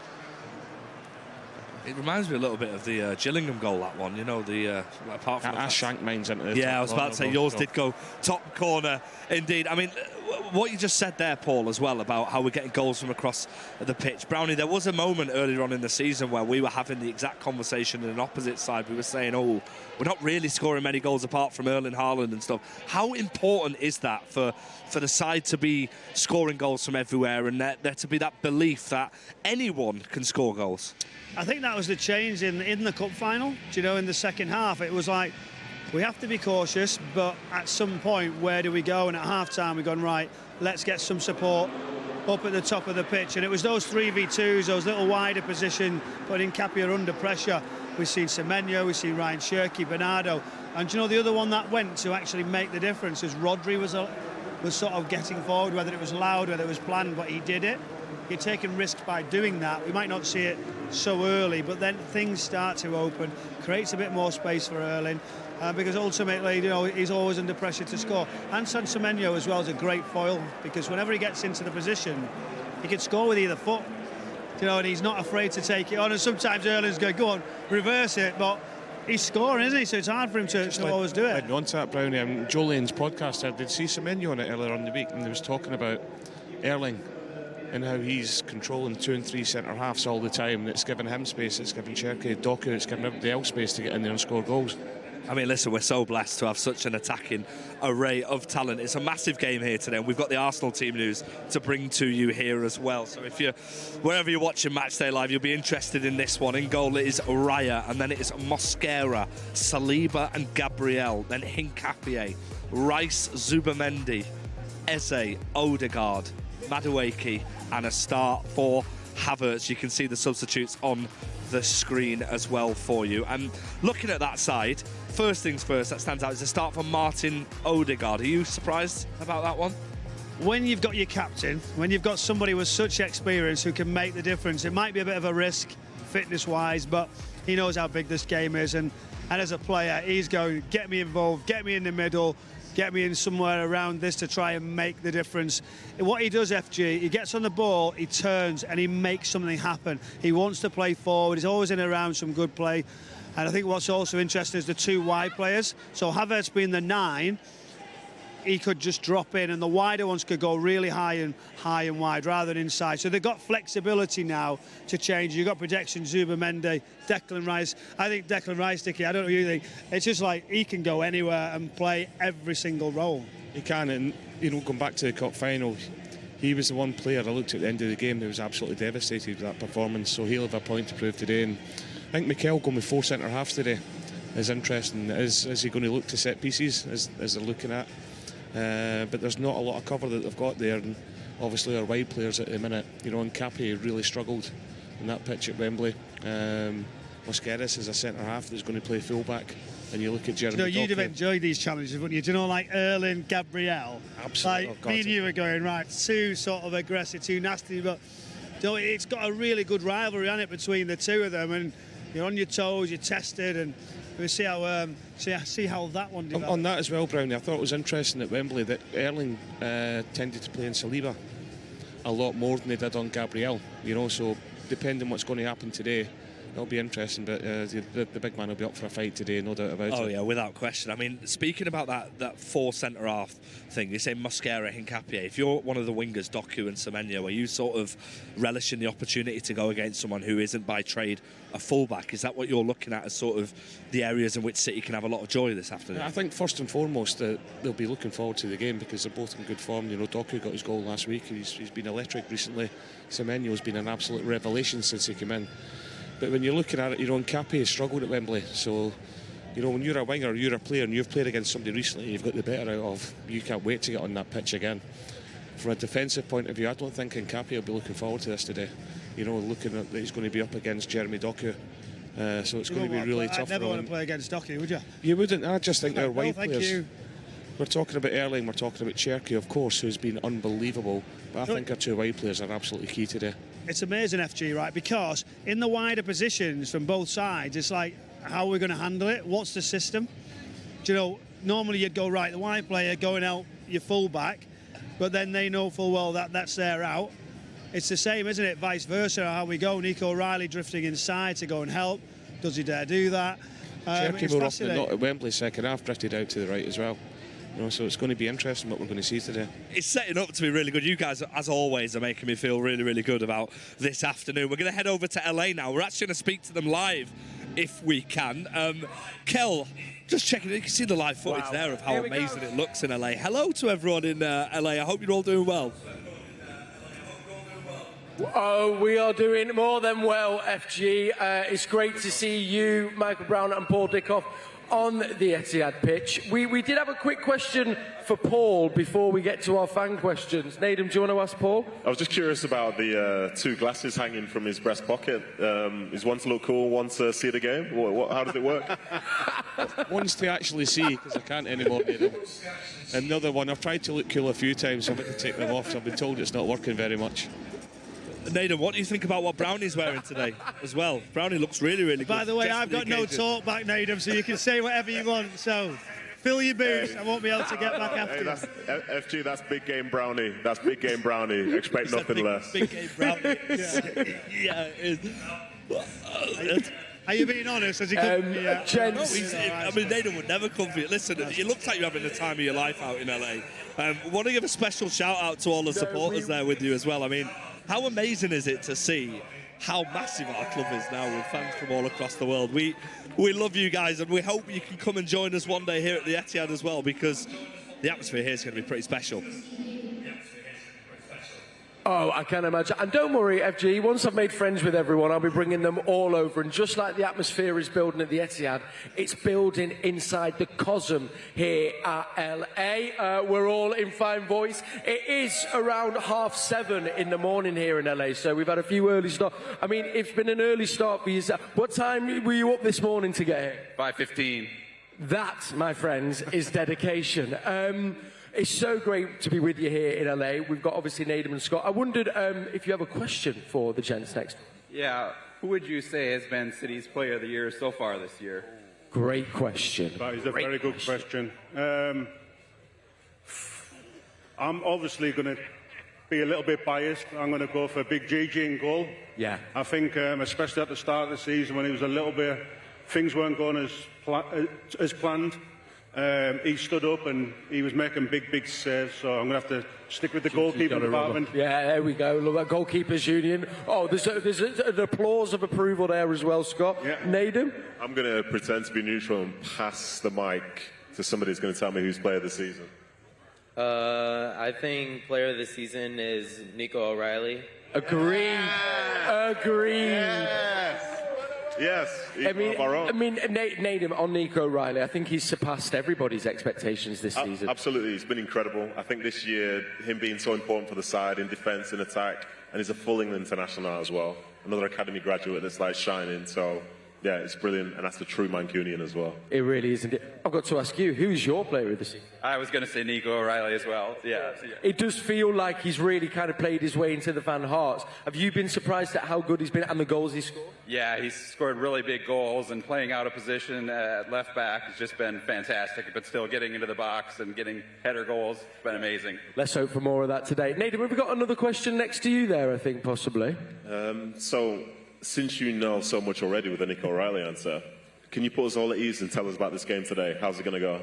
It reminds me a little bit of the Gillingham goal, that one, you know, apart from... I shanked mine into the Yeah, I was about to say, yours did go top corner, indeed. I mean, what you just said there, Paul, as well, about how we're getting goals from across the pitch. Brownie, there was a moment earlier on in the season where we were having the exact conversation in an opposite side. We were saying, oh, we're not really scoring many goals apart from Erling Haaland and stuff. How important is that for the side to be scoring goals from everywhere and there to be that belief that anyone can score goals? I think that was the change in the cup final. Do you know, in the second half, it was like, we have to be cautious, but at some point, where do we go? And at half-time, we've gone, right, let's get some support up at the top of the pitch. And it was those 3v2s, those little wider position, putting Capia under pressure. We've seen Semenyo, we've seen Ryan Cherki, Bernardo. And do you know, the other one that went to actually make the difference is Rodri was sort of getting forward, whether it was loud, whether it was planned, but he did it. You're taking risks by doing that. We might not see it so early, but then things start to open, creates a bit more space for Erling, because ultimately, you know, he's always under pressure to score. Antoine Semenyo as well is a great foil, because whenever he gets into the position, he can score with either foot, you know, and he's not afraid to take it on. And sometimes Erling's going, go on, reverse it, but he's scoring, isn't he? So it's hard for him to always do it. I'd on to that, Brownie. Julian's podcast, I did see Semenyo on it earlier on the week, and he was talking about Erling and how he's controlling 2 and 3 centre halves all the time. It's giving him space, it's giving Cherki, Doku, it's giving everybody else space to get in there and score goals. I mean, listen, we're so blessed to have such an attacking array of talent. It's a massive game here today, and we've got the Arsenal team news to bring to you here as well. So if you're, wherever you're watching Matchday Live, you'll be interested in this one. In goal it is Raya, and then it is Mosquera, Saliba and Gabriel, then Hincapié, Rice, Zubamendi, Eze, Odegaard, Madueke, and a start for Havertz. You can see the substitutes on the screen as well for you. And looking at that side, first things first, that stands out is the start for Martin Odegaard. Are you surprised about that one? When you've got your captain, when you've got somebody with such experience who can make the difference, it might be a bit of a risk fitness-wise, but he knows how big this game is, and as a player, he's going, get me involved, get me in the middle, get me in somewhere around this to try and make the difference. What he does, FG, he gets on the ball, he turns, and he makes something happen. He wants to play forward. He's always in and around some good play. And I think what's also interesting is the two wide players. So Havertz being the 9, he could just drop in, and the wider ones could go really high and wide rather than inside. So they've got flexibility now to change. You've got projection, Zubamendi, Declan Rice. I think Declan Rice, Dickie, I don't know what you think. It's just like he can go anywhere and play every single role. He can, and going back to the cup final, he was the one player I looked at the end of the game that was absolutely devastated with that performance. So he'll have a point to prove today. And I think Mikel going with 4 centre halves today is interesting. Is he going to look to set pieces as they're looking at? But there's not a lot of cover that they've got there, and obviously our wide players at the minute, and Cappy really struggled in that pitch at Wembley. Mosqueras is a centre half that's going to play fullback, and you look at Jeremy. You'd have enjoyed these challenges, wouldn't you? Like Erling, Gabriel. Absolutely. Like me and you were going right, too sort of aggressive, too nasty, but it's got a really good rivalry on it between the two of them, and you're on your toes, you're tested, and we'll see how that one develops. On that as well, Brownie, I thought it was interesting at Wembley that Erling tended to play in Saliba a lot more than they did on Gabriel. So depending on what's going to happen today, it'll be interesting. But the big man will be up for a fight today, no doubt about it. Oh yeah, without question. I mean, speaking about that 4 centre half thing, you say Mosquera, Hincapié. If you're one of the wingers, Doku and Semenyo, are you sort of relishing the opportunity to go against someone who isn't by trade a fullback? Is that what you're looking at as sort of the areas in which City can have a lot of joy this afternoon? I think first and foremost that they'll be looking forward to the game because they're both in good form. Doku got his goal last week. He's been electric recently. Semenyo's been an absolute revelation since he came in. But when you're looking at it, Cappy has struggled at Wembley. So, when you're a winger, you're a player, and you've played against somebody recently, you've got the better out of. You can't wait to get on that pitch again. From a defensive point of view, I don't think Cappy will be looking forward to this today. Looking at that he's going to be up against Jeremy Doku. So it's going to be really tough. I'd never want to play against Doku, would you? You wouldn't. I just think they're wide thank players. You. We're talking about Erling, we're talking about Cherky, of course, who's been unbelievable. But I think our two wide players are absolutely key today. It's amazing, FG, right? Because in the wider positions from both sides, it's like, how are we going to handle it? What's the system? Normally you'd go, right, the wide player going out your full-back, but then they know full well that that's their out. It's the same, isn't it? Vice versa, how we go. Nico Riley drifting inside to go and help. Does he dare do that? Cherky more often than not at Wembley second half, drifted out to the right as well. So it's going to be interesting what we're going to see today. It's setting up to be really good. You guys, as always, are making me feel really, really good about this afternoon. We're going to head over to LA now. We're actually going to speak to them live, if we can. Kel, just checking. You can see the live footage there of how amazing it looks in LA. Hello to everyone in LA. I hope you're all doing well. Oh, we are doing more than well, FG. It's great to see you, Michael Brown and Paul Dickov, on the Etihad pitch. We did have a quick question for Paul before we get to our fan questions. Nedum, do you want to ask Paul? I was just curious about the 2 glasses hanging from his breast pocket. Is one to look cool, one to see the game? How does it work? One's to actually see, because I can't anymore. And the other one, I've tried to look cool a few times, so I've had to take them off, so I've been told it's not working very much. Nedum, what do you think about what Brownie's wearing today as well? Brownie looks really, really good. By the way, I've got no talk back, Nedum, so you can say whatever you want. So fill your boots. I won't be able to get back after you. FG, that's big game Brownie. That's big game Brownie. Expect nothing less. Big game Brownie. Yeah, it is. Are you being honest? Has he come? Nedum would never come for you. Listen, it looks like you're having the time of your life out in LA. We want to give a special shout out to all the supporters there with you as well. I mean, how amazing is it to see how massive our club is now with fans from all across the world. We love you guys, and we hope you can come and join us one day here at the Etihad as well, because the atmosphere here is going to be pretty special. Oh, I can imagine. And don't worry, FG, once I've made friends with everyone, I'll be bringing them all over. And just like the atmosphere is building at the Etihad, it's building inside the Cosm here at LA. We're all in fine voice. It is around 7:30 in the morning here in LA, so we've had a few early starts. I mean, it's been an early start for you. What time were you up this morning to get here? 5:15. That, my friends, is dedication. It's so great to be with you here in LA. We've got obviously Nedum and Scott. I wondered if you have a question for the gents next. Yeah, who would you say has been City's Player of the Year so far this year? Great question. That is a very good question. I'm obviously going to be a little bit biased. I'm going to go for Big Gigi in goal. Yeah. I think, especially at the start of the season when it was a little bit, things weren't going as planned. He stood up and he was making big saves, so I'm going to have to stick with the goalkeeper department. Yeah, there we go. Look, that goalkeepers union. Oh, there's an applause of approval there as well, Scott. Yeah. Nedum? I'm going to pretend to be neutral and pass the mic to somebody who's going to tell me who's player of the season. I think player of the season is Nico O'Reilly. Agreed. Yes, Nedum on Nico O'Reilly. I think he's surpassed everybody's expectations this season. Absolutely, he's been incredible. I think this year, him being so important for the side in defence and attack, and he's a full England international as well. Another academy graduate that's like shining. So yeah, it's brilliant, and that's the true Mancunian as well. It really is. I've got to ask you, who's your player of the season? I was going to say Nico O'Reilly as well. Yeah. It does feel like he's really kind of played his way into the fan hearts. Have you been surprised at how good he's been and the goals he's scored? Yeah, he's scored really big goals, and playing out of position at left back has just been fantastic, but still getting into the box and getting header goals, it's been amazing. Let's hope for more of that today. Nedum, have we got another question next to you there, I think, possibly? So, since you know so much already with the Nico O'Reilly answer, can you put us all at ease and tell us about this game today? How's it going to go?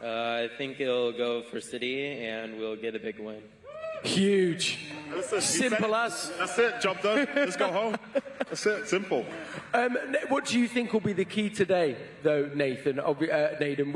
I think it'll go for City, and we'll get a big win. Huge. Simple as. That's it, job done. Let's go home. That's it, simple. What do you think will be the key today, though, Nathan? Nedum,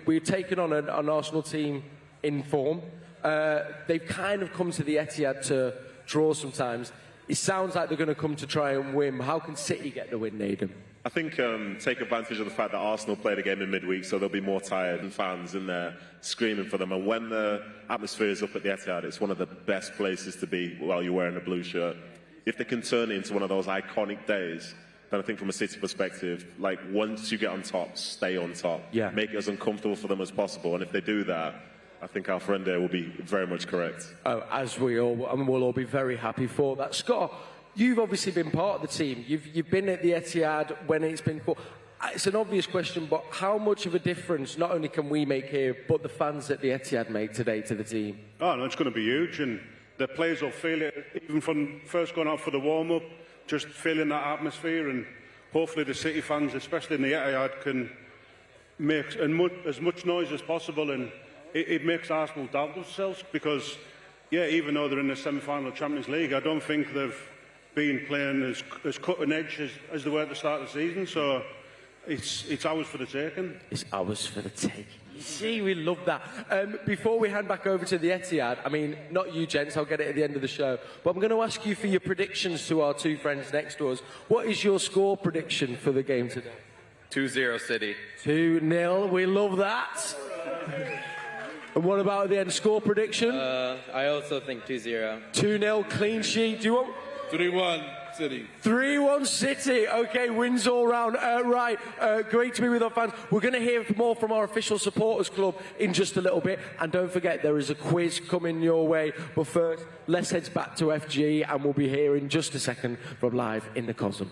we're taking on an Arsenal team in form. They've kind of come to the Etihad to draw sometimes. It sounds like they're going to come to try and win. How can City get the win, Nedum? I think take advantage of the fact that Arsenal played a game in midweek, so they'll be more tired and fans in there screaming for them. And when the atmosphere is up at the Etihad, it's one of the best places to be while you're wearing a blue shirt. If they can turn it into one of those iconic days, then I think from a City perspective, like once you get on top, stay on top. Yeah. Make it as uncomfortable for them as possible. And if they do that, I think our friend there will be very much correct. Oh, as we all, and we'll all be very happy for that. Scott, you've obviously been part of the team. You've been at the Etihad when it's been for. It's an obvious question, but how much of a difference not only can we make here, but the fans at the Etihad make today to the team? Oh, no, it's going to be huge, and the players will feel it, even from first going out for the warm-up, just feeling that atmosphere, and hopefully the City fans, especially in the Etihad, can make as much noise as possible, and it makes Arsenal doubt themselves, because, yeah, even though they're in the semi-final of Champions League, I don't think they've been playing as cutting edge as they were at the start of the season, so it's ours for the taking. It's ours for the taking. You see, we love that. Before we hand back over to the Etihad, I mean, not you gents, I'll get it at the end of the show, but I'm going to ask you for your predictions to our two friends next to us. What is your score prediction for the game today? 2-0 City. 2-0, we love that. And what about the end score prediction? I also think 2-0. 2-0 clean sheet. Do you want? 3-1 City. 3-1 City. Okay, wins all round. Right, great to be with our fans. We're going to hear more from our official supporters club in just a little bit. And don't forget, there is a quiz coming your way. But first, let's head back to FG, and we'll be here in just a second from Live in the Cosm.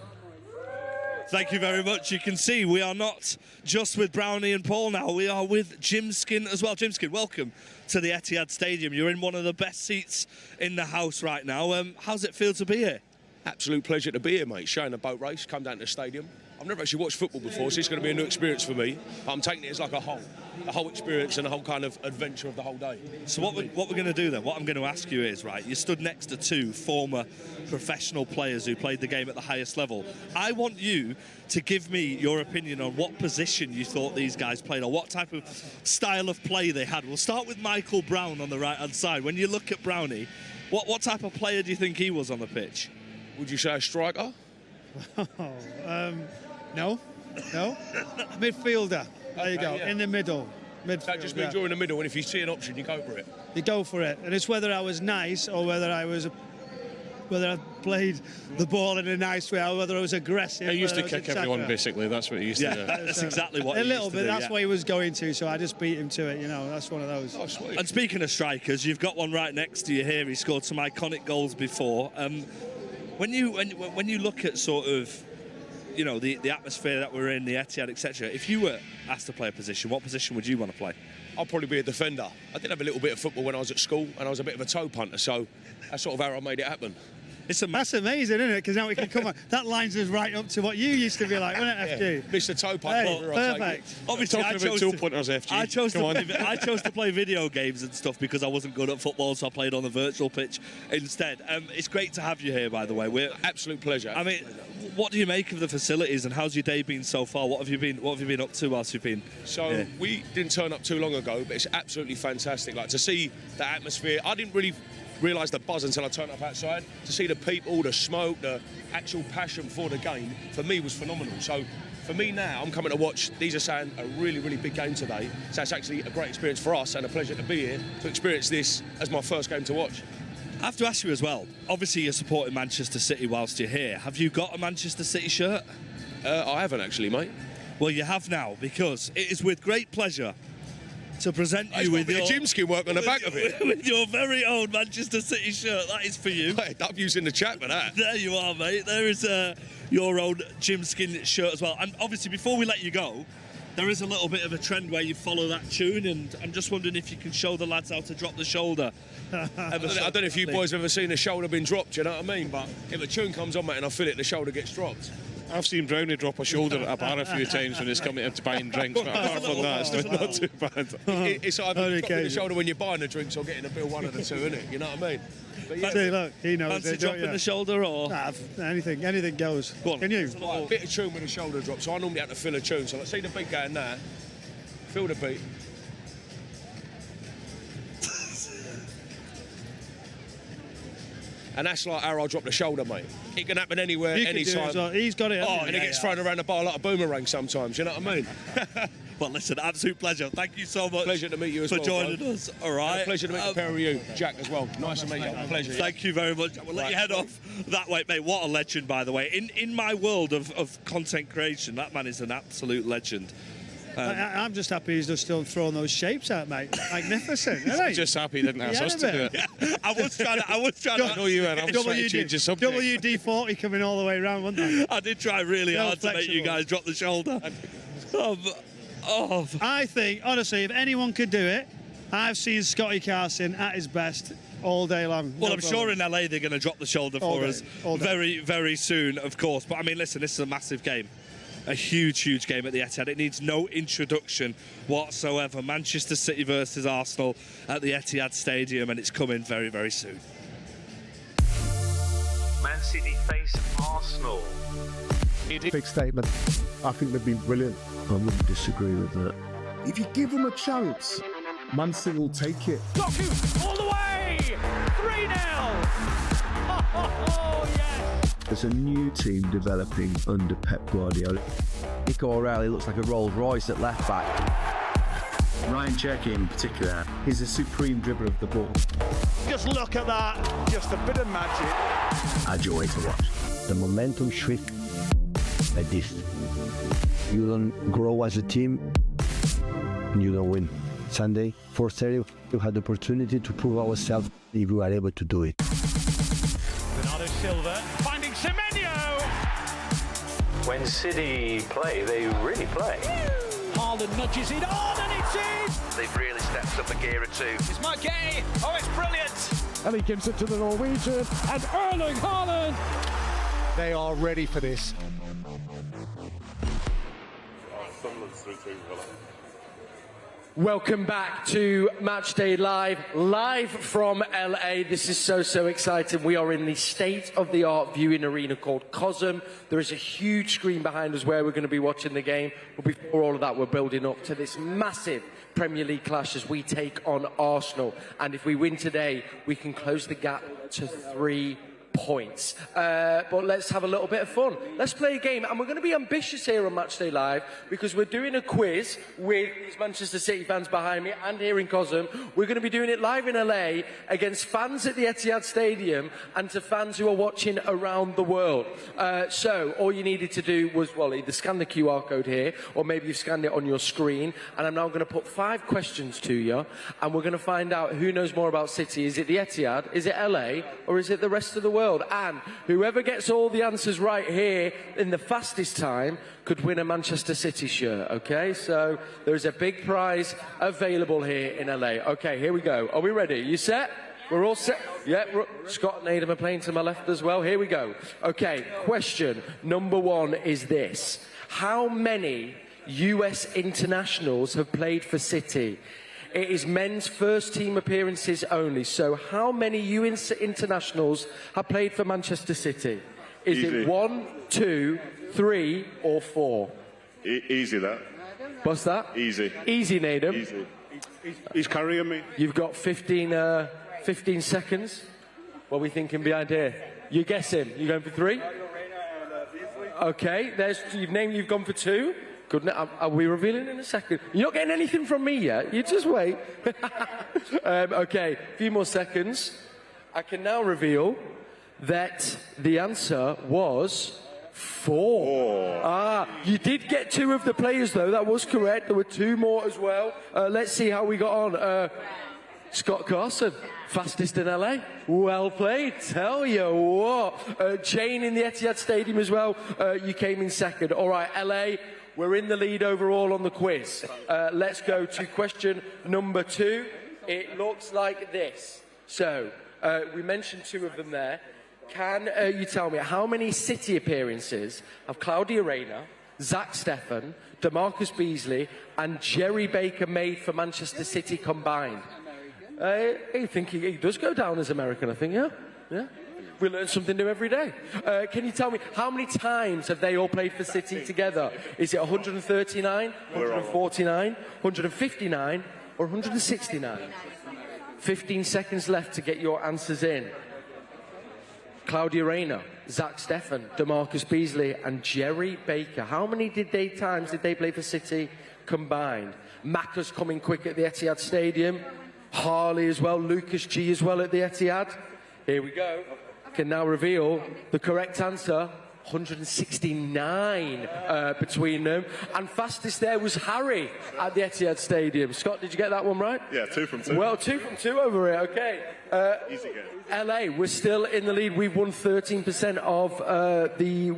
Thank you very much. You can see we are not just with Brownie and Paul now. We are with Jimskin as well. Jimskin, welcome to the Etihad Stadium. You're in one of the best seats in the house right now. How's it feel to be here? Absolute pleasure to be here, mate. Showing a boat race, come down to the stadium. I've never actually watched football before, so it's going to be a new experience for me. But I'm taking it as like the whole experience and the whole kind of adventure of the whole day. So what we're going to do then, what I'm going to ask you is, right, you stood next to two former professional players who played the game at the highest level. I want you to give me your opinion on what position you thought these guys played or what type of style of play they had. We'll start with Michael Brown on the right-hand side. When you look at Brownie, what type of player do you think he was on the pitch? Would you say a striker? No. Midfielder. There you go. Yeah. In the middle. Midfield, That just means you're in the middle, and if you see an option, you go for it. You go for it, and it's whether I was nice or whether I played the ball in a nice way or whether I was aggressive. He used to kick everyone, basically. That's what he used to do. That's exactly what a he little used bit. to do, That's what he was going to, so I just beat him to it. You know, that's one of those. Oh, sweet. And speaking of strikers, you've got one right next to you here. He scored some iconic goals before. When you look at sort of, you know, the atmosphere that we're in, the Etihad, etc. If you were asked to play a position, what position would you want to play? I'll probably be a defender. I did have a little bit of football when I was at school, and I was a bit of a toe punter, so that's sort of how I made it happen. That's amazing, isn't it? Because now we can come on. That lines us right up to what you used to be like, wasn't it, FG? Mr. Toe Punter. Hey, perfect. Obviously, Talking about two punters, FG. I chose to play video games and stuff because I wasn't good at football, so I played on the virtual pitch instead. It's great to have you here, by the way. Absolute pleasure. I mean, what do you make of the facilities, and how's your day been so far? What have you been up to whilst you've been? So we didn't turn up too long ago, but it's absolutely fantastic. Like to see the atmosphere. I didn't really realise the buzz until I turned up outside. To see the people, the smoke, the actual passion for the game, for me was phenomenal. So for me now, I'm coming to watch. These are saying a really, really big game today. So it's actually a great experience for us and a pleasure to be here to experience this as my first game to watch. I have to ask you as well, obviously you're supporting Manchester City whilst you're here. Have you got a Manchester City shirt? I haven't actually, mate. Well, you have now, because it is with great pleasure to present you with your gym skin work on the back of it. With your very own Manchester City shirt. That is for you. Hey, I'm using the chat for that. There you are, mate. There is your own gym skin shirt as well. And obviously, before we let you go, there is a little bit of a trend where you follow that tune, and I'm just wondering if you can show the lads how to drop the shoulder. I don't know if you boys have ever seen a shoulder being dropped, you know what I mean? But if a tune comes on, mate, and I feel it, the shoulder gets dropped. I've seen Brownie drop a shoulder at a bar a few times when he's coming up to buying drinks, but apart from that, it's not too bad. It's either dropping the shoulder when you're buying the drinks or getting a bill, one of the two, isn't it? You know what I mean? But yeah. See, look, he knows Fancy dropping the shoulder or? Nah, anything goes. Go on. Can you? A bit of tune with a shoulder drop, so I normally have to fill a tune. So let's see the beat going there. Feel the beat. And that's like how I drop the shoulder, mate. It can happen anywhere, anytime. Well. He's got it. And it gets thrown around the bar like a boomerang sometimes, you know what I mean? Well, listen, absolute pleasure. Thank you so much. Pleasure to meet you as well. For joining us. All right. And a pleasure to meet a pair of you, Jack, as well. Nice to meet you. Pleasure. Thank you very much. We'll let you head off that way, mate. What a legend, by the way. In my world of content creation, that man is an absolute legend. I'm just happy he's just still throwing those shapes out, mate. Magnificent, isn't he? Just happy he didn't ask us to do it. Yeah, I was trying to. I know you were. I'm trying to change the subject. WD-40 coming all the way around, wasn't I? I did try really hard to make you guys drop the shoulder. I think, honestly, if anyone could do it, I've seen Scotty Carson at his best all day long. Well, I'm sure in LA they're going to drop the shoulder for us very, very soon, of course. But I mean, listen, this is a massive game. A huge, huge game at the Etihad. It needs no introduction whatsoever. Manchester City versus Arsenal at the Etihad Stadium, and it's coming very, very soon. Man City face Arsenal. Big statement. I think they've been brilliant. I wouldn't disagree with that. If you give them a chance, Man City will take it. Doku all the way! 3-0! Oh, yes! There's a new team developing under Pep Guardiola. Nico O'Reilly looks like a Rolls Royce at left back. Ryan Cherky in particular is a supreme dribbler of the ball. Just look at that. Just a bit of magic. A joy to watch. The momentum shift like this. You don't grow as a team, and you don't win. Sunday, 4:30, we had the opportunity to prove ourselves if we are able to do it. Bernardo Silva finding Semenyo. When City play, they really play. Haaland nudges it on and it's in. They've really stepped up a gear or two. It's Marquet. Oh, it's brilliant. And he gives it to the Norwegian, and Erling Haaland They are ready for this. Welcome back to Matchday live from LA. This is so exciting. We are in the state-of-the-art viewing arena called Carson. There is a huge screen behind us where we're going to be watching the game. But before all of that, we're building up to this massive Premier League clash as we take on Arsenal. And if we win today, we can close the gap to 3 points. But let's have a little bit of fun. Let's play a game, and we're going to be ambitious here on Matchday Live because we're doing a quiz with these Manchester City fans behind me and here in Carson. We're going to be doing it live in LA against fans at the Etihad Stadium and to fans who are watching around the world. So all you needed to do was, well, either scan the QR code here or maybe you've scanned it on your screen, and I'm now going to put 5 questions to you, and we're going to find out who knows more about City. Is it the Etihad, is it LA, or is it the rest of the world? And whoever gets all the answers right here in the fastest time could win a Manchester City shirt, okay? So there's a big prize available here in LA. Okay, here we go. Are we ready? You set? We're all set? Yeah, Scott and Nedum are playing to my left as well. Here we go. Okay, question number 1 is this. How many US internationals have played for City? It is men's first team appearances only. So how many US internationals have played for Manchester City? Is it 1, 2, 3 or 4? Easy, that. What's that? Easy. Easy, Nedum. Easy. He's carrying me. You've got 15 seconds. What are we thinking behind here? You guess him. You going for 3? Okay, you've gone for 2. Good. Are we revealing in a second? You're not getting anything from me yet. You just wait. Okay, a few more seconds. I can now reveal that the answer was 4. You did get 2 of the players, though. That was correct. There were 2 more as well. Let's see how we got on. Scott Carson, fastest in LA. Well played. Tell you what. Jane in the Etihad Stadium as well. You came in second. All right, LA. We're in the lead overall on the quiz. Let's go to question number 2. It looks like this. So, we mentioned 2 of them there. Can you tell me how many City appearances have Claudia Reyna, Zach Steffen, DeMarcus Beasley and Jerry Baker made for Manchester City combined? I think he does go down as American, I think, yeah? We learn something new every day. Can you tell me, how many times have they all played for City together? Is it 139, 149, 159, or 169? 15 seconds left to get your answers in. Claudia Reyna, Zach Steffen, DeMarcus Beasley, and Jerry Baker. How many times did they play for City combined? Macca's coming quick at the Etihad Stadium. Harley as well, Lucas G as well at the Etihad. Here we go. Can now reveal the correct answer. 169 between them. And fastest there was Harry at the Etihad Stadium. Scott, did you get that one right? Yeah, 2 from 2. Well, 2 from 2 over here, okay. Easy game. LA, we're still in the lead. We've won 13% of the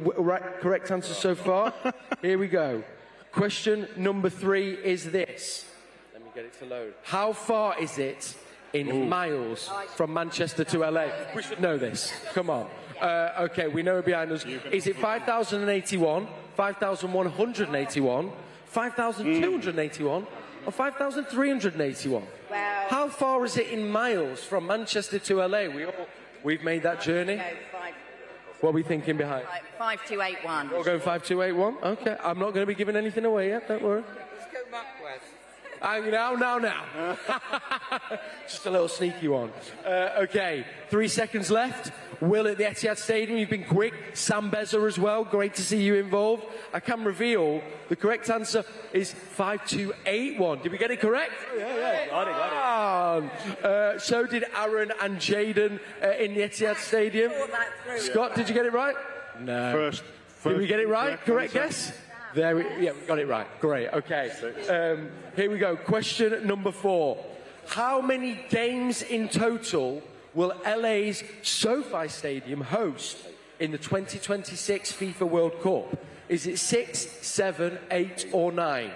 correct answers so far. Here we go. Question number 3 is this. Let me get it to load. How far is it in miles from Manchester to LA? We should know this. Come on. Okay, we know it behind us. Is it 5,081, 5,181, 5,281, or 5,381? Wow. How far is it in miles from Manchester to LA? We've made that journey. What are we thinking behind? 5281. We're going 5281? Okay. I'm not going to be giving anything away yet, don't worry. Let's go Muckwest. Now. Just a little sneaky one. Okay, 3 seconds left. Will at the Etihad Stadium, you've been quick. Sam Beza as well, great to see you involved. I can reveal the correct answer is 5281. Did we get it correct? Yeah. Got it. So did Aaron and Jaden in the Etihad Stadium. Scott, did you get it right? No. First did we get it right? Correct guess? We got it right. Great, okay. Here we go. Question number 4. How many games in total will LA's SoFi Stadium host in the 2026 FIFA World Cup? Is it 6, 7, 8 or 9?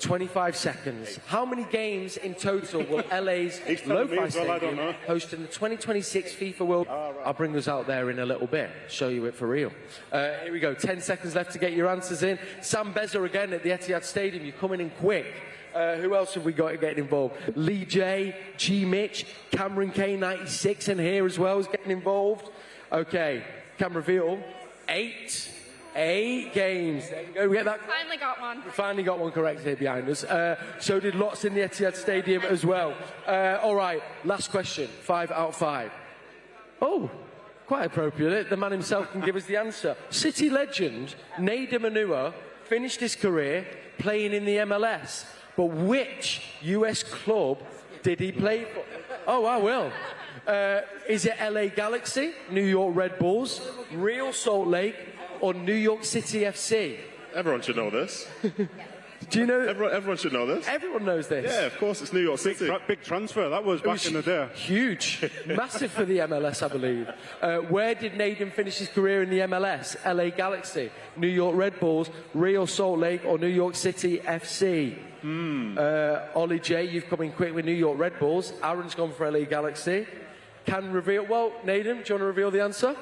25 seconds. How many games in total will LA's Lo-Fi Stadium host in the 2026 FIFA World? I'll bring us out there in a little bit, show you it for real. Here we go, 10 seconds left to get your answers in. Sam Beza again at the Etihad Stadium, you're coming in quick. Who else have we got getting involved? Lee J, G Mitch, Cameron K96 in here as well is getting involved. Okay, can reveal 8 games. There we go. We get that. Finally got one. We finally got one correct here behind us. So did lots in the Etihad Stadium as well. All right, last question. 5 out of 5. Oh, quite appropriate. The man himself can give us the answer. City legend Nedum Onuoha finished his career playing in the MLS. But which US club did he play for? Oh, I will. Is it LA Galaxy, New York Red Bulls, Real Salt Lake, or New York City FC? Everyone should know this. Do you know? Everyone should know this. Everyone knows this. Yeah, of course, it's New York City. Big transfer, that was back in the day. Huge. Massive for the MLS, I believe. Where did Nedum finish his career in the MLS? LA Galaxy, New York Red Bulls, Real Salt Lake, or New York City FC? Ollie J, you've come in quick with New York Red Bulls. Aaron's gone for LA Galaxy. Can reveal, well, Nedum, do you want to reveal the answer?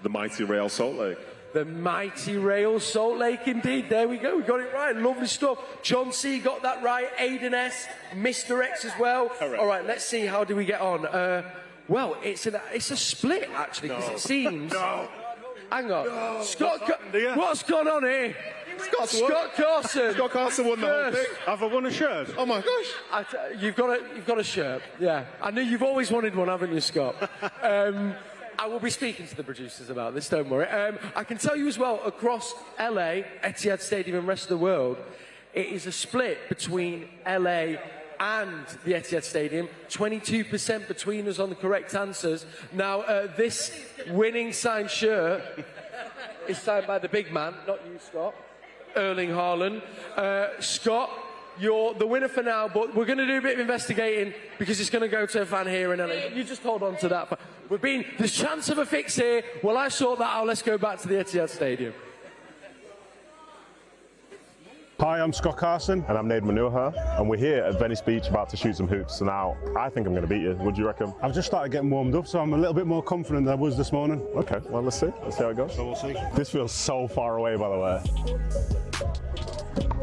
The mighty Real Salt Lake. The mighty Real Salt Lake, indeed. There we go. We got it right. Lovely stuff. John C got that right. Aiden S, Mr. X as well. Correct. All right, let's see. How do we get on? Well, it's a split, actually, because it seems... Hang on. No, what's gone on here? Scott Carson. Scott Carson won the whole thing. Have I won a shirt? Oh my gosh. You've got a shirt. Yeah. I know you've always wanted one, haven't you, Scott? I will be speaking to the producers about this, don't worry. I can tell you as well, across LA, Etihad Stadium and rest of the world, it is a split between LA and the Etihad Stadium. 22% between us on the correct answers. Now, this winning signed shirt is signed by the big man, not you, Scott. Erling Haaland. Scott, you're the winner for now, but we're going to do a bit of investigating because it's going to go to a fan here in LA. You just hold on to that. There's chance of a fix here. Well, I sort that out. Let's go back to the Etihad Stadium. Hi, I'm Scott Carson. And I'm Nedum Onuoha, and we're here at Venice Beach about to shoot some hoops. So now, I think I'm going to beat you. What do you reckon? I've just started getting warmed up, so I'm a little bit more confident than I was this morning. Okay, well, let's see. Let's see how it goes. So we'll see. This feels so far away, by the way.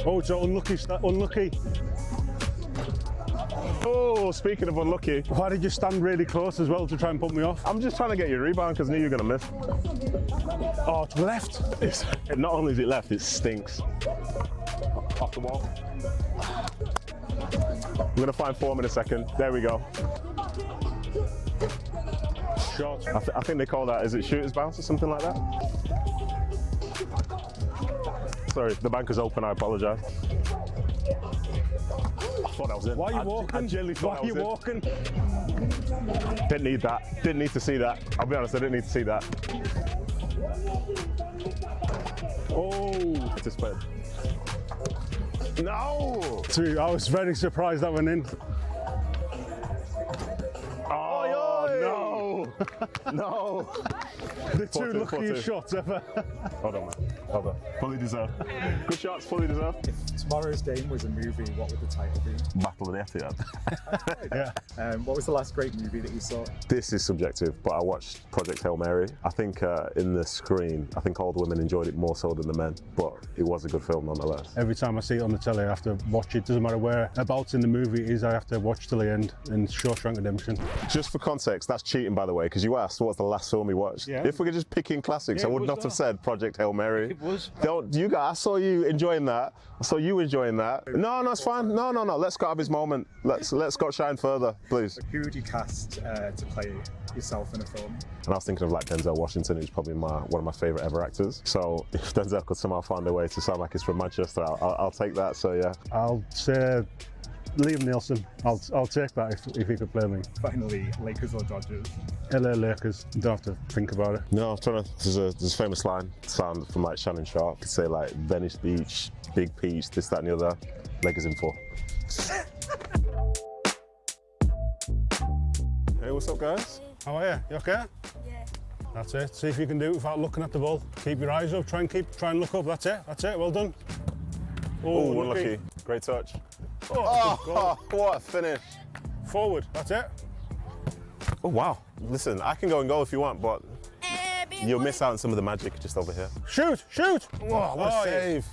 Oh, it's unlucky. Unlucky. Oh, speaking of unlucky. Why did you stand really close as well to try and put me off? I'm just trying to get you a rebound because I knew you were going to miss. Oh, it's left. Not only is it left, it stinks. Off the wall. I'm going to find form in a second. There we go. Shot. I think they call that, is it shooter's bounce or something like that? Sorry, the bank is open, I apologise. I thought I was in. Why are you walking? I genuinely thought Why are you walking? Didn't need that. Didn't need to see that. I'll be honest, I didn't need to see that. Oh. It's played. No! I was very surprised that went in. Oh, no! No! The two luckiest shots ever. Hold on, man. Hold on. Fully deserved. Good shots, fully deserved. If tomorrow's game was a movie, what would the title be? Battle of the Etihad. Yeah. What was the last great movie that you saw? This is subjective, but I watched Project Hail Mary. I think in the screen, I think all the women enjoyed it more so than the men, but it was a good film nonetheless. Every time I see it on the telly, I have to watch it. Doesn't matter whereabouts in the movie it is, I have to watch till the end in Shawshank Redemption. Just for context, that's cheating, by the way, because you asked what's the last film we watched. Yeah. If we could just pick in classics, I would not have said Project Hail Mary. It was. Don't you guys? I saw you enjoying that. I saw you enjoying that. No, it's fine. No. Let Scott have his moment. Let Scott shine further, please. Who would you cast to play yourself in a film? And I was thinking of like Denzel Washington, who's probably one of my favourite ever actors. So if Denzel could somehow find a way to sound like he's from Manchester, I'll take that. So yeah. I'll say Liam Neeson. I'll take that if he could play me. Finally, Lakers or Dodgers? LA Lakers. Don't have to think about it. No, I'm trying to. There's a famous line sound from like Shannon Sharp. Could say like Venice Beach, Big Peach, this, that, and the other. Lakers in 4. Hey, what's up, guys? How are you? You okay? Yeah. That's it. See if you can do it without looking at the ball. Keep your eyes up. Try and look up. That's it. Well done. Oh, unlucky. Great touch. Oh, what a finish. Forward, that's it. Oh, wow. Listen, I can go and goal if you want, but you'll miss out on some of the magic just over here. Shoot, shoot. Oh, what a save.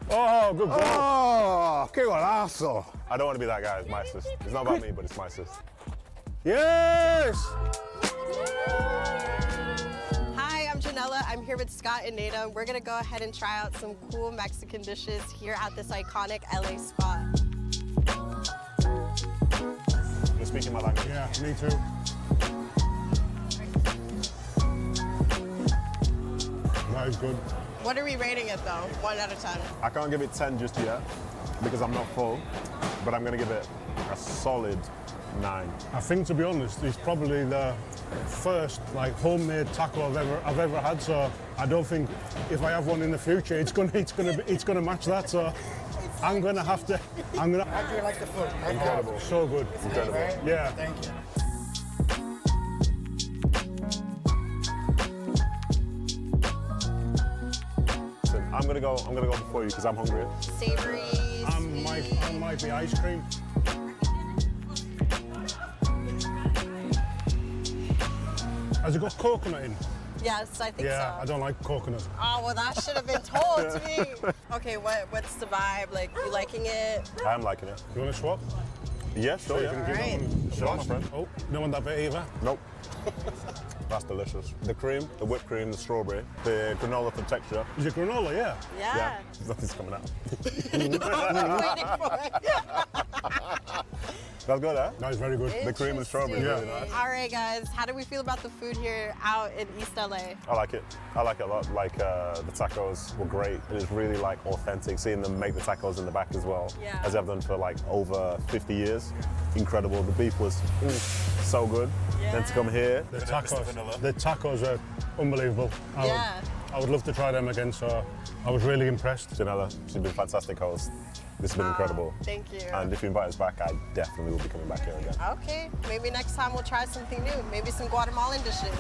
Oh, good goal. Oh, qué golazo. I don't want to be that guy. It's my assist. It's not about me, but it's my assist. Yes! Hi, I'm Janella. I'm here with Scott and Nedum. We're going to go ahead and try out some cool Mexican dishes here at this iconic LA spot. You're speaking my language. Yeah, me too. That is good. What are we rating it though? 1 out of 10. I can't give it 10 just yet because I'm not full, but I'm going to give it a solid 9. I think, to be honest, it's probably the first homemade taco I've ever had. So I don't think if I have one in the future, it's gonna match that. So I'm gonna have to. How do you like the food? Incredible. So good. Incredible. Yeah. Thank you. I'm gonna go before you because I'm hungry. Savory. I might be ice cream. Has it got coconut in? Yes, I think so. Yeah, I don't like coconut. Oh, well, that should have been told to me. Okay, what's the vibe? Like, you liking it? I'm liking it. You want to swap? Yeah, sure. So Yeah. you can Right. give Sure, my friend. Oh, no one that bit either? Nope. That's delicious. The cream, the whipped cream, the strawberry, the granola for texture. Is it granola? Yeah. Yeah. Nothing's coming out. I'm waiting for it. That's good, huh? That is very good. The cream and strawberry, Yeah. really nice. All right, guys. How do we feel about the food here out in East LA? I like it. I like it a lot. Like the tacos were great. It is really like authentic. Seeing them make the tacos in the back as well, Yeah. as I've done for like over 50 years. Incredible. The beef was so good. Then to come here, The tacos are unbelievable. I would love to try them again, so I was really impressed. Janella, she's been a fantastic host. This has been incredible. Thank you. And if you invite us back, I definitely will be coming back here again. Okay, maybe next time we'll try something new. Maybe some Guatemalan dishes.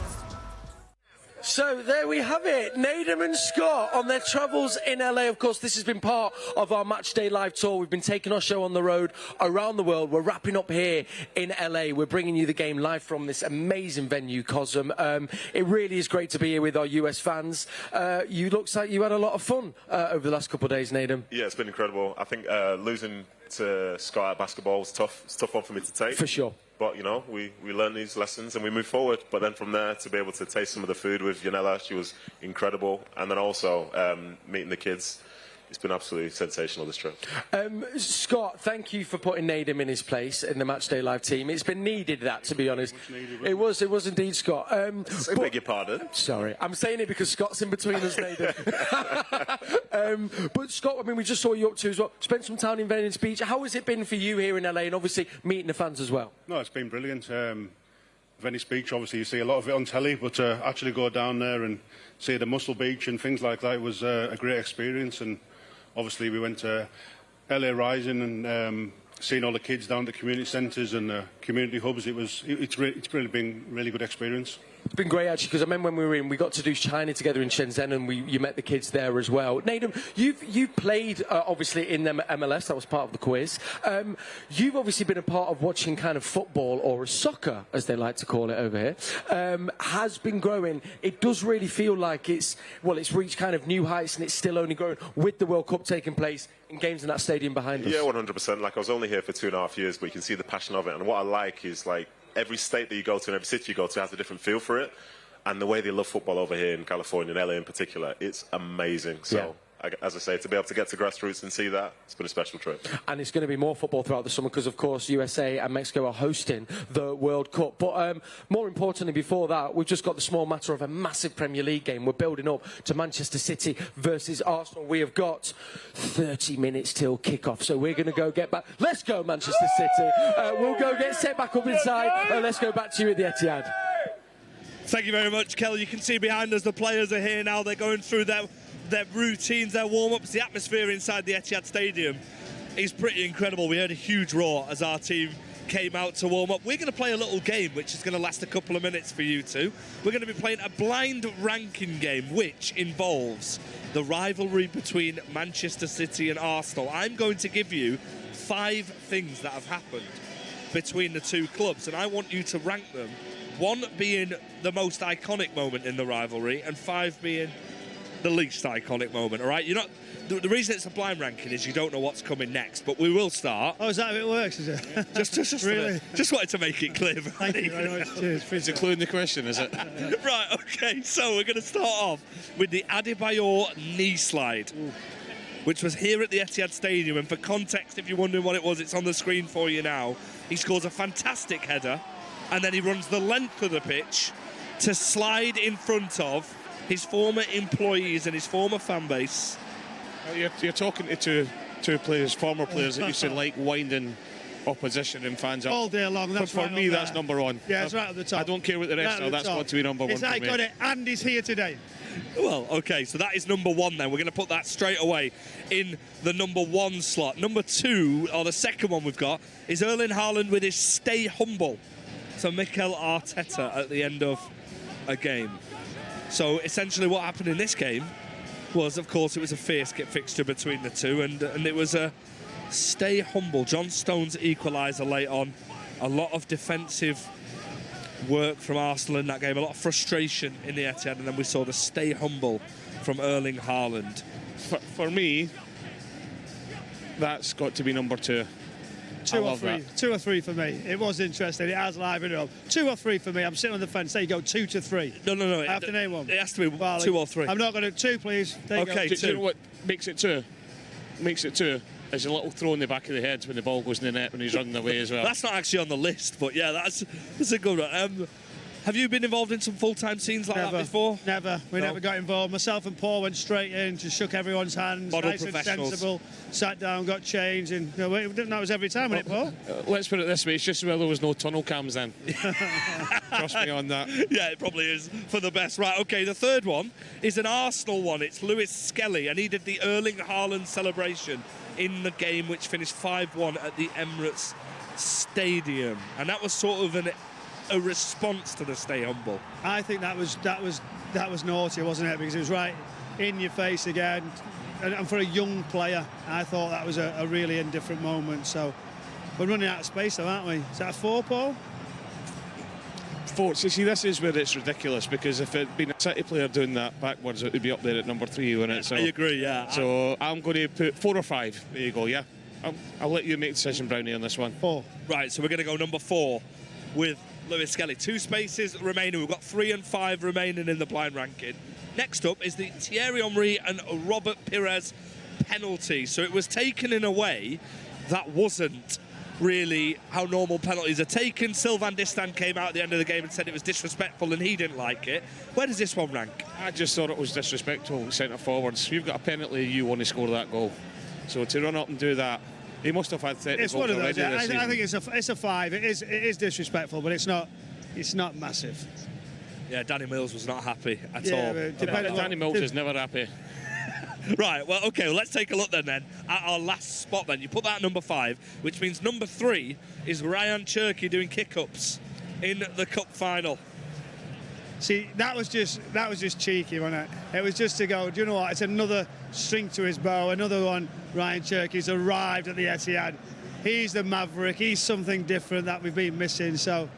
So there we have it, Nedum and Scott on their travels in LA. Of course, this has been part of our Matchday live tour. We've been taking our show on the road around the world. We're wrapping up here in LA. We're bringing you the game live from this amazing venue, Cosm. It really is great to be here with our US fans. You looks like you had a lot of fun over the last couple of days, Nedum. Yeah, it's been incredible. I think losing to Scott at basketball was tough. It's a tough one for me to take. For sure. But, you know, we learn these lessons and we move forward. But then from there, to be able to taste some of the food with Janella, she was incredible. And then also meeting the kids. It's been absolutely sensational, this trip. Scott, thank you for putting Nedum in his place in the Matchday Live team. It's been needed, that, to be honest. It was indeed, Scott. I beg your pardon. Sorry, I'm saying it because Scott's in between us, Nedum. But Scott, I mean, we just saw you up to as well. Spent some time in Venice Beach. How has it been for you here in LA and obviously meeting the fans as well? No, it's been brilliant. Venice Beach, obviously you see a lot of it on telly, but actually go down there and see the Muscle Beach and things like that was a great experience. And obviously we went to LA Rising and seeing all the kids down at the community centres and the community hubs. It's really been a really good experience. It's been great, actually, because I remember when we were in, we got to do China together in Shenzhen, and you met the kids there as well. Nedum, you've played, obviously, in the MLS. That was part of the quiz. You've obviously been a part of watching kind of football, or soccer, as they like to call it over here, has been growing. It does really feel like it's reached kind of new heights, and it's still only growing with the World Cup taking place in games in that stadium behind us. Yeah, 100%. Like, I was only here for 2.5 years, but you can see the passion of it. And what I like is, like, every state that you go to and every city you go to has a different feel for it. And the way they love football over here in California and LA in particular, it's amazing. So, as I say, to be able to get to grassroots and see that, it's been a special trip. And it's going to be more football throughout the summer because, of course, USA and Mexico are hosting the World Cup. But more importantly, before that, we've just got the small matter of a massive Premier League game. We're building up to Manchester City versus Arsenal. We have got 30 minutes till kick-off, so we're going to go get back. Let's go, Manchester City. We'll go get set back up inside, and let's go back to you at the Etihad. Thank you very much, Kel. You can see behind us the players are here now. They're going through their routines, their warm-ups. The atmosphere inside the Etihad Stadium is pretty incredible. We heard a huge roar as our team came out to warm up. We're going to play a little game which is going to last a couple of minutes for you two. We're going to be playing a blind ranking game which involves the rivalry between Manchester City and Arsenal. I'm going to give you 5 things that have happened between the two clubs, and I want you to rank them, 1 being the most iconic moment in the rivalry and 5 being the least iconic moment. All right, you're not. The reason it's a blind ranking is you don't know what's coming next, but we will start. Oh, is that how it works, is it? Just really? Just wanted to make it clear. Thank you very much. Cheers. It's including the question, is it? Right, okay, so we're going to start off with the Adebayor knee slide, which was here at the Etihad Stadium. And for context, if you're wondering what it was, it's on the screen for you now. He scores a fantastic header, and then he runs the length of the pitch to slide in front of his former employees and his former fan base. You're talking to two players, former players that used to like winding opposition and fans up. All day long. That's for right me, up that's there. number 1. Yeah, it's right at the top. I don't care what the rest are. That's got to be number 1 It's for me. got it, and he's here today. Well, okay, so that is number 1 then. We're going to put that straight away in the number 1 slot. Number 2, or the second one we've got, is Erling Haaland with his stay humble. So Mikel Arteta at the end of a game. So essentially what happened in this game was, of course, it was a fierce fixture between the two, and it was a stay humble. John Stones equaliser late on. A lot of defensive work from Arsenal in that game, a lot of frustration in the Etihad, and then we saw the stay humble from Erling Haaland. For me, that's got to be number 2. 2 or 3. 2 or 3 for me. It was interesting. It has livened up. 2 or 3 for me. I'm sitting on the fence. There you go. 2 to 3. No. I have to name one. It has to be 2 or 3. I'm not going to 2, please. There you go. Do you know what makes it 2? Makes it 2 is a little throw in the back of the head when the ball goes in the net when he's running away as well. That's not actually on the list, but yeah, that's a good one. Have you been involved in some full-time scenes like that before? Never. We never got involved. Myself and Paul went straight in, just shook everyone's hands, Model nice and professionals. sensible, sat down, got changed, and that was every time, wasn't it, Paul? Let's put it this way, it's just well there was no tunnel cams then. Trust me on that. Yeah, it probably is for the best. Right, OK, the third one is an Arsenal one. It's Lewis Skelly, and he did the Erling Haaland celebration in the game, which finished 5-1 at the Emirates Stadium. And that was sort of a response to the stay humble. I think that was naughty, wasn't it? Because it was right in your face again, and for a young player, I thought that was a really indifferent moment. So we're running out of space, though, aren't we? Is that a 4, Paul? 4. See, this is where it's ridiculous, because if it had been a City player doing that backwards, it would be up there at number 3, wouldn't it? So, I agree, yeah. So I'm going to put 4 or 5. There you go, yeah. I'll let you make the decision, Brownie, on this one. 4. Right, so we're going to go number 4 with Lewis Skelly. 2 spaces remaining. We've got 3 and 5 remaining in the blind ranking. Next up is the Thierry Henry and Robert Pires penalty. So it was taken in a way that wasn't really how normal penalties are taken. Sylvain Distin came out at the end of the game and said it was disrespectful and he didn't like it. Where does this one rank? I just thought it was disrespectful, centre forwards. You've got a penalty, you want to score that goal. So to run up and do that, he must have had 30 It's goals one of already those. this season. I think it's a 5. It is disrespectful, but it's not massive. Yeah, Danny Mills was not happy at all. Danny Mills is never happy. Right, well, OK, well, let's take a look then at our last spot then. You put that at number 5, which means number 3 is Ryan Cherky doing kick-ups in the cup final. See, that was just cheeky, wasn't it? It was just to go, do you know what? It's another string to his bow, another one. Ryan Cherky's arrived at the Etihad. He's the maverick. He's something different that we've been missing. So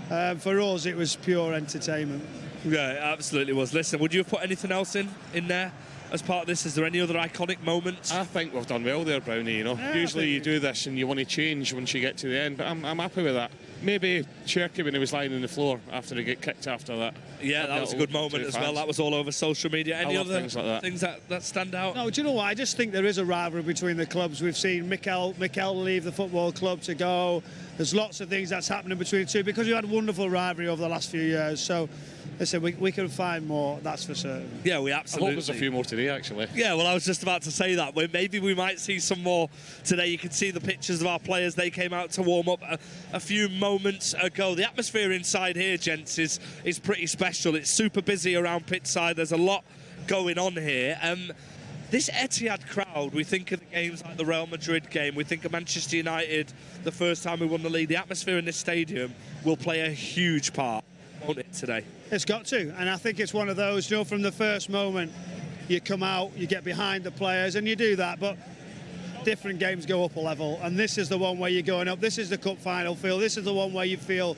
for us, it was pure entertainment. Yeah, it absolutely was. Listen, would you have put anything else in there as part of this? Is there any other iconic moments? I think we've done well there, Brownie, you know. Yeah, usually you do this and you want to change once you get to the end, but I'm happy with that. Maybe Cherky when he was lying on the floor after he get kicked after that. Yeah, that was a good moment as well. That was all over social media. Any other things like that. Things that stand out? No, do you know what? I just think there is a rivalry between the clubs. We've seen Mikel leave the football club to go. There's lots of things that's happening between the two because we had wonderful rivalry over the last few years. So, listen, we can find more, that's for certain. Yeah, we absolutely. I hope there's a few more today, actually. Yeah, well, I was just about to say that. Maybe we might see some more today. You can see the pictures of our players. They came out to warm up a few moments ago. The atmosphere inside here, gents, is pretty special. It's super busy around pitch side. There's a lot going on here. this Etihad crowd, we think of the games like the Real Madrid game, we think of Manchester United the first time we won the league. The atmosphere in this stadium will play a huge part, won't it, today? It's got to, and I think it's one of those, you know, from the first moment you come out, you get behind the players, and you do that, but different games go up a level, and this is the one where you're going up. This is the cup final feel. This is the one where you feel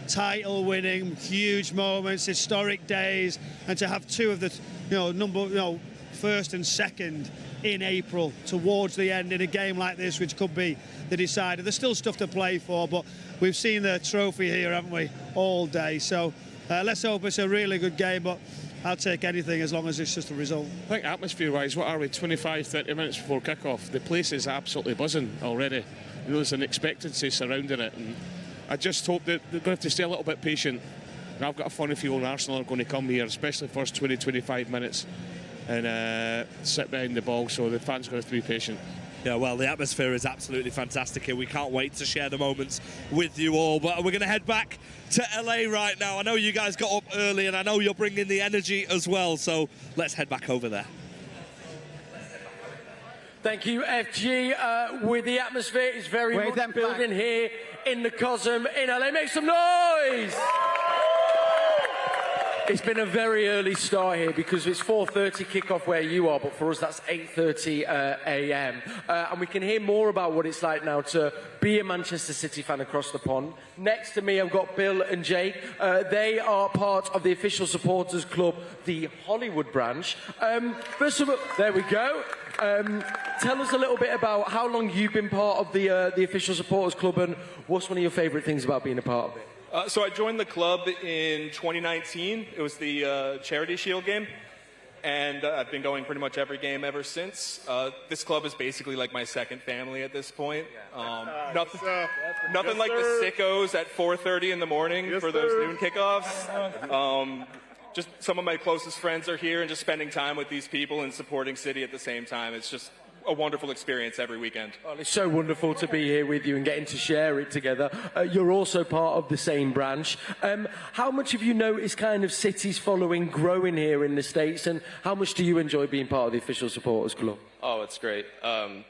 title winning, huge moments, historic days, and to have two of the first and second in April towards the end in a game like this, which could be the decider. There's still stuff to play for, but we've seen the trophy here, haven't we, all day. So let's hope it's a really good game, but I'll take anything as long as it's just a result. I think atmosphere-wise, what are we, 25, 30 minutes before kick-off? The place is absolutely buzzing already. You know, there's an expectancy surrounding it, and I just hope that they're going to have to stay a little bit patient. And I've got a funny feeling Arsenal are going to come here, especially first 20, 25 minutes, and sit behind the ball, so the fans are going to have to be patient. Yeah, well, the atmosphere is absolutely fantastic here. We can't wait to share the moments with you all. But we're going to head back to LA right now. I know you guys got up early, and I know you're bringing the energy as well. So let's head back over there. Thank you, FG. With the atmosphere is very much building here in the Cosm in LA. Make some noise! It's been a very early start here because it's 4:30 kickoff where you are, but for us that's 8:30 a.m. And we can hear more about what it's like now to be a Manchester City fan across the pond. Next to me I've got Bill and Jake. They are part of the official supporters club, the Hollywood branch. First of all, there we go. Tell us a little bit about how long you've been part of the official supporters club, and what's one of your favourite things about being a part of it? So I joined the club in 2019. It was the Charity Shield game, and I've been going pretty much every game ever since. This club is basically like my second family at this point. Nothing like the sickos at 4:30 in the morning for those noon kickoffs. Just some of my closest friends are here, and just spending time with these people and supporting City at the same time. It's just a wonderful experience every weekend. Well, it's so wonderful to be here with you and getting to share it together. You're also part of the same branch. How much have you noticed kind of City's following growing here in the States, and how much do you enjoy being part of the official supporters club? Oh, it's great.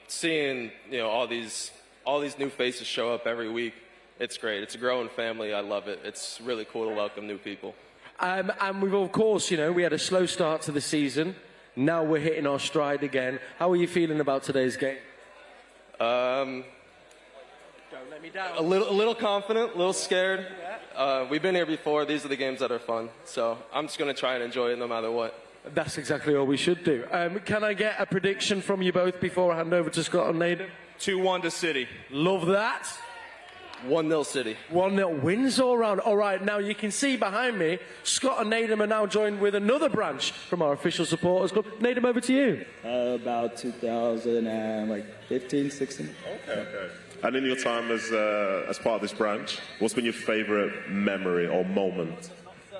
Seeing all these new faces show up every week, it's great. It's a growing family. I love it. It's really cool to welcome new people. And we've, of course, we had a slow start to the season. Now we're hitting our stride again. How are you feeling about today's game? Don't let me down. A little confident, a little scared. We've been here before. These are the games that are fun. So I'm just going to try and enjoy it no matter what. That's exactly all we should do. Can I get a prediction from you both before I hand over to Scott and Nedum? 2-1 to City. Love that. 1-0 City. 1-0 wins all round. All right, now you can see behind me, Scott and Nedum are now joined with another branch from our official supporters club. Nedum, over to you. About 2015, 16. Okay. And in your time as part of this branch, what's been your favourite memory or moment?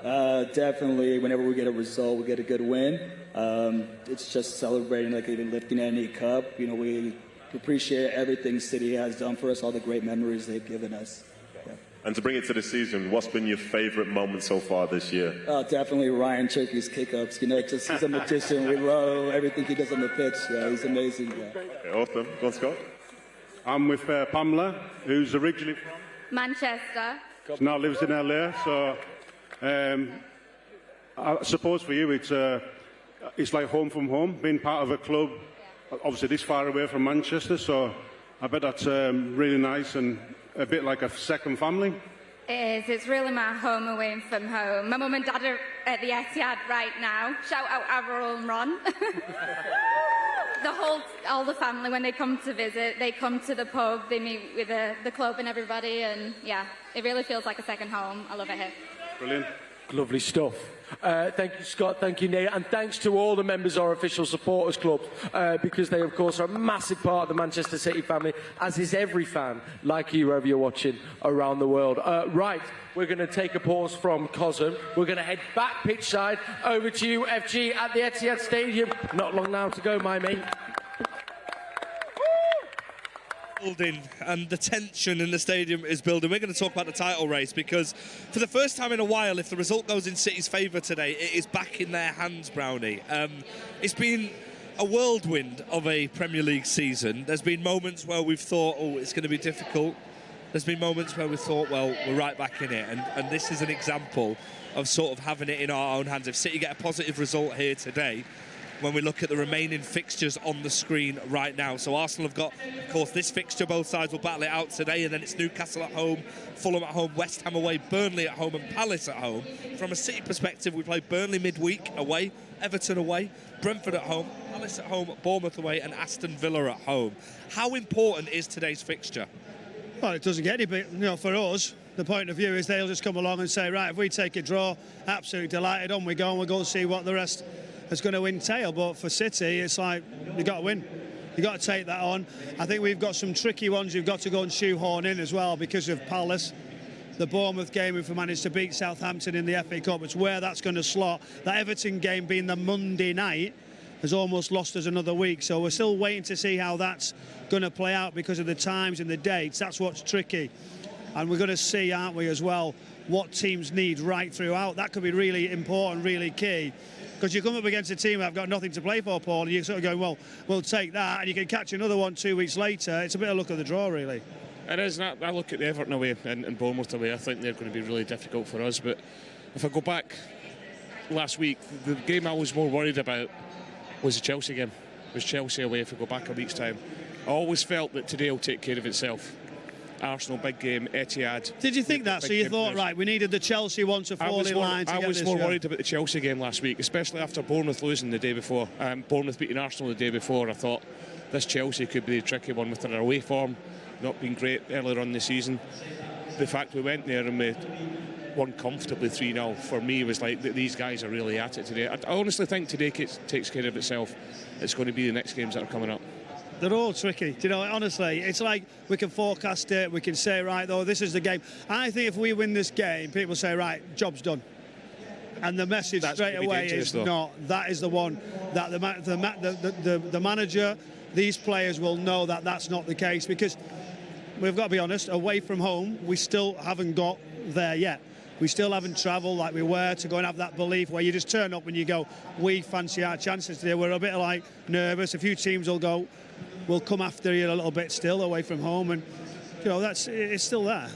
Definitely, whenever we get a result, we get a good win. It's just celebrating, like even lifting any cup. We appreciate everything City has done for us, all the great memories they've given us. Yeah. And to bring it to the season, what's been your favourite moment so far this year? Definitely Ryan Cherok's kick-ups. He's a magician. We love everything he does on the pitch. Yeah, he's amazing. Yeah. Okay, awesome. Go on, Scott. I'm with Pamela, who's originally from Manchester. She now lives in LA. So I suppose for you, it's like home from home, being part of a club. Obviously this far away from Manchester, so I bet that's really nice and a bit like a second family. It is. It's really my home away from home. My mum and dad are at the Etihad right now. Shout out Avril and Ron. all the family, when they come to visit, they come to the pub, they meet with the club and everybody, and yeah, it really feels like a second home. I love it here. Brilliant. Lovely stuff. Thank you, Scott. Thank you, Nate. And thanks to all the members of our official supporters club, because they, of course, are a massive part of the Manchester City family, as is every fan, like you, wherever you're watching around the world. Right, we're going to take a pause from Cosm. We're going to head back pitch side over to you, FG, at the Etihad Stadium. Not long now to go, my mate. And the tension in the stadium is building. We're going to talk about the title race, because for the first time in a while, if the result goes in City's favour today, it is back in their hands, Brownie. It's been a whirlwind of a Premier League season. There's been moments where we've thought, oh, it's going to be difficult. There's been moments where we've thought, well, we're right back in it. And this is an example of sort of having it in our own hands. If City get a positive result here today, when we look at the remaining fixtures on the screen right now. So Arsenal have got, of course, this fixture. Both sides will battle it out today, and then it's Newcastle at home, Fulham at home, West Ham away, Burnley at home and Palace at home. From a City perspective, we play Burnley midweek away, Everton away, Brentford at home, Palace at home, Bournemouth away and Aston Villa at home. How important is today's fixture? Well, it doesn't get any bit, for us. The point of view is they'll just come along and say, right, if we take a draw, absolutely delighted, on we go, and we'll go and see what the rest is going to entail. But for City, it's like, you've got to win. You've got to take that on. I think we've got some tricky ones you've got to go and shoehorn in as well because of Palace. The Bournemouth game, if we manage to beat Southampton in the FA Cup, it's where that's going to slot. That Everton game being the Monday night has almost lost us another week. So we're still waiting to see how that's going to play out because of the times and the dates. That's what's tricky. And we're going to see, aren't we, as well, what teams need right throughout. That could be really important, really key. Because you come up against a team that have got nothing to play for, Paul, and you're sort of going, well, we'll take that, and you can catch another one 2 weeks later. It's a bit of luck of the draw, really. It is. I look at the Everton away and Bournemouth away. I think they're going to be really difficult for us. But if I go back last week, the game I was more worried about was the Chelsea game. It was Chelsea away if we go back a week's time. I always felt that today will take care of itself. Arsenal, big game, Etihad. Did you think that? So you thought, right, we needed the Chelsea one to fall in line to I get was this, more yeah. worried about the Chelsea game last week, especially after Bournemouth losing the day before. Bournemouth beating Arsenal the day before. I thought this Chelsea could be a tricky one with their away form not been great earlier on in the season. The fact we went there and we won comfortably 3-0 for me was like these guys are really at it today. I honestly think today takes care of itself. It's going to be the next games that are coming up. They're all tricky. Do you know, honestly, it's like we can forecast it, we can say, right, though, this is the game. I think if we win this game, people say, right, job's done. And the message straight away is not. That is the one that the manager, these players will know that that's not the case, because we've got to be honest, away from home, we still haven't got there yet. We still haven't travelled like we were to go and have that belief where you just turn up and you go, we fancy our chances today. We're a bit like nervous. A few teams will come after you a little bit still away from home, and it's still there.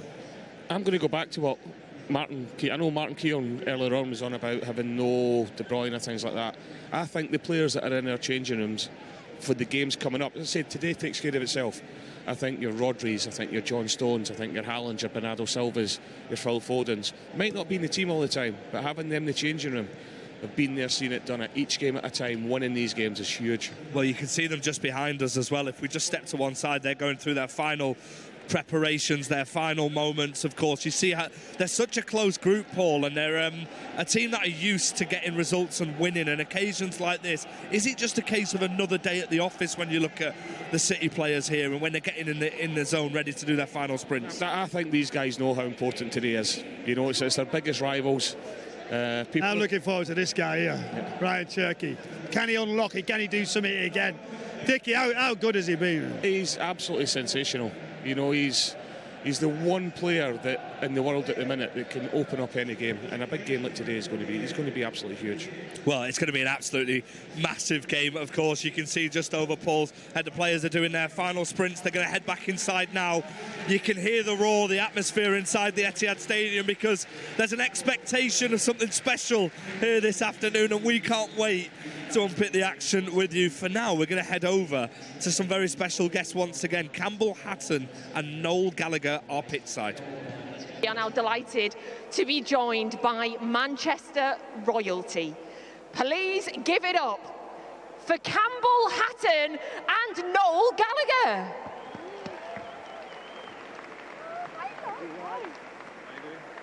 I'm going to go back to what I know Martin Keown earlier on was on about having no De Bruyne and things like that. I think the players that are in our changing rooms for the games coming up, as I said, today takes care of itself. I think your Rodris, I think your John Stones, I think your Haalands, your Bernardo Silvas, your Phil Fodens might not be in the team all the time, but having them in the changing room, have been there, seen it, done it, each game at a time, winning these games is huge. Well, you can see them just behind us as well. If we just step to one side, they're going through their final preparations, their final moments. Of course, you see how they're such a close group, Paul, and they're a team that are used to getting results and winning, and occasions like this. Is it just a case of another day at the office when you look at the City players here and when they're getting in the zone ready to do their final sprints? I think these guys know how important today is. You know, it's their biggest rivals. I'm looking forward to this guy here, yeah. Ryan Cherky. Can he unlock it? Can he do something again? Dickie, how good has he been? He's absolutely sensational. You know, he's the one player that in the world at the minute that can open up any game, and a big game like today is going to be absolutely huge. Well, it's going to be an absolutely massive game. Of course, you can see just over Paul's head, the players are doing their final sprints. They're going to head back inside now. You can hear the roar, the atmosphere inside the Etihad Stadium, because there's an expectation of something special here this afternoon, and we can't wait to unpick the action with you. For now, we're going to head over to some very special guests once again. Campbell Hatton and Noel Gallagher are pitchside. We are now delighted to be joined by Manchester royalty. Please give it up for Campbell Hatton and Noel Gallagher.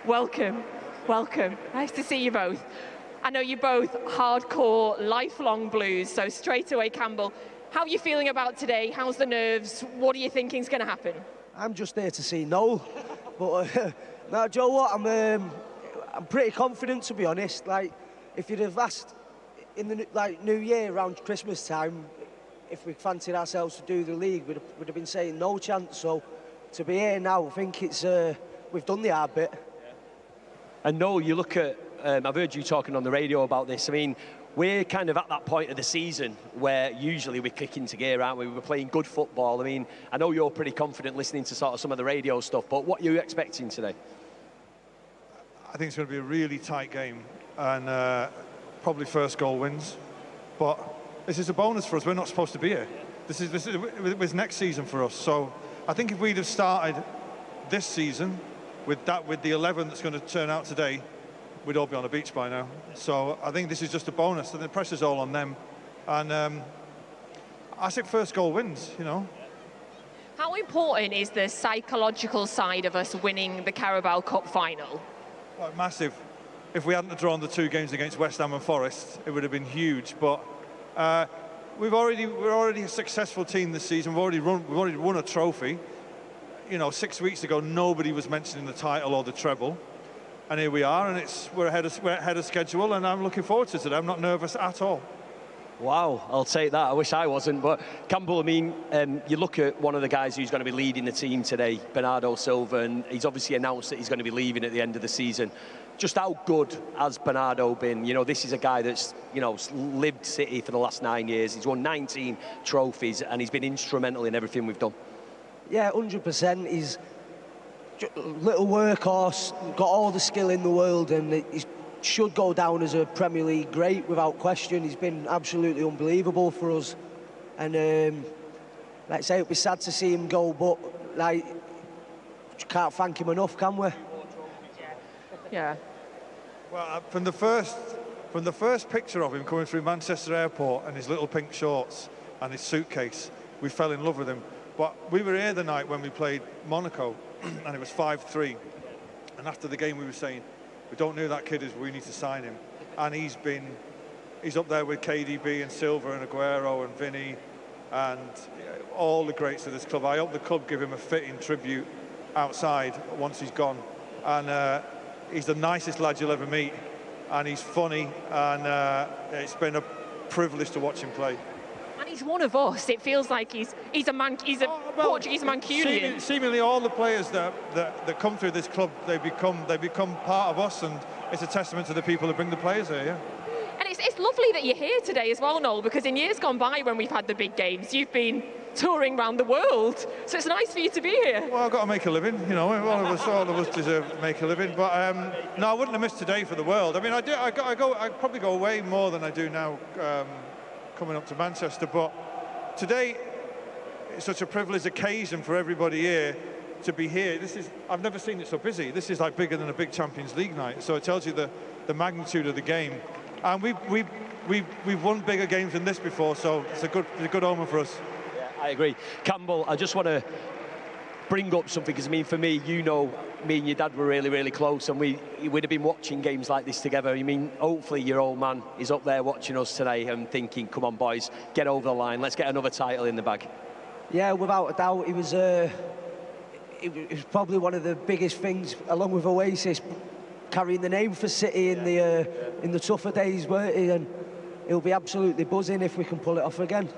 Welcome, welcome. Nice to see you both. I know you're both hardcore, lifelong Blues, so straight away, Campbell, how are you feeling about today? How's the nerves? What do you think is going to happen? I'm just there to see Noel, but no, Joe, what? I'm pretty confident, to be honest. Like, if you'd have asked in the New Year around Christmas time if we fancied ourselves to do the league, we'd have been saying no chance. So to be here now, I think it's we've done the hard bit. And Noel, you look at, I've heard you talking on the radio about this. I mean, we're kind of at that point of the season where usually we kick into gear, aren't we? We're playing good football. I mean, I know you're pretty confident listening to sort of some of the radio stuff, but what are you expecting today? I think it's going to be a really tight game, and probably first goal wins. But this is a bonus for us. We're not supposed to be here. This is next season for us. So I think if we'd have started this season with the 11 that's going to turn out today, we'd all be on the beach by now. So I think this is just a bonus, and the pressure's all on them. And I think first goal wins, you know. How important is the psychological side of us winning the Carabao Cup final? Well, massive. If we hadn't drawn the 2 games against West Ham and Forest, it would have been huge. But we're already a successful team this season. We've already won a trophy. You know, 6 weeks ago, nobody was mentioning the title or the treble. And here we are, and we're ahead of schedule, and I'm looking forward to it. I'm not nervous at all. Wow, I'll take that. I wish I wasn't. But Campbell, I mean, you look at one of the guys who's going to be leading the team today, Bernardo Silva, and he's obviously announced that he's going to be leaving at the end of the season. Just how good has Bernardo been? You know, this is a guy that's, you know, lived City for the last 9 years. He's won 19 trophies, and he's been instrumental in everything we've done. Yeah, 100%. He's little workhorse, got all the skill in the world, and he should go down as a Premier League great without question. He's been absolutely unbelievable for us, and like I say, it'd be sad to see him go, but like, can't thank him enough, can we? Yeah. Well, from the first picture of him coming through Manchester Airport and his little pink shorts and his suitcase, we fell in love with him. But we were here the night when we played Monaco, and it was 5-3. And after the game, we were saying, we don't know who that kid is, we need to sign him. And he's up there with KDB and Silva and Aguero and Vinny and all the greats of this club. I hope the club give him a fitting tribute outside once he's gone. And he's the nicest lad you'll ever meet, and he's funny, and it's been a privilege to watch him play. And he's one of us. It feels like he's a Portuguese Mancunian. Seemingly all the players that come through this club, they become part of us, and it's a testament to the people that bring the players here. Yeah. And it's lovely that you're here today as well, Noel, because in years gone by when we've had the big games, you've been touring around the world. So it's nice for you to be here. Well, I've got to make a living, you know. All of us deserve to make a living. But no, I wouldn't have missed today for the world. I mean, I probably go away more than I do now. Coming up to Manchester, but today it's such a privileged occasion for everybody here to be here. I've never seen it so busy. This is like bigger than a big Champions League night, so it tells you the magnitude of the game. And we've won bigger games than this before, so it's a good omen for us. Yeah, I agree. Campbell, I just want to bring up something, because I mean, for me, you know, me and your dad were really, really close, and we'd have been watching games like this together. I mean, hopefully your old man is up there watching us today and thinking, come on boys, get over the line, let's get another title in the bag. Yeah, without a doubt, it was probably one of the biggest things, along with Oasis, carrying the name for City in the tougher days, weren't he? And he'll be absolutely buzzing if we can pull it off again.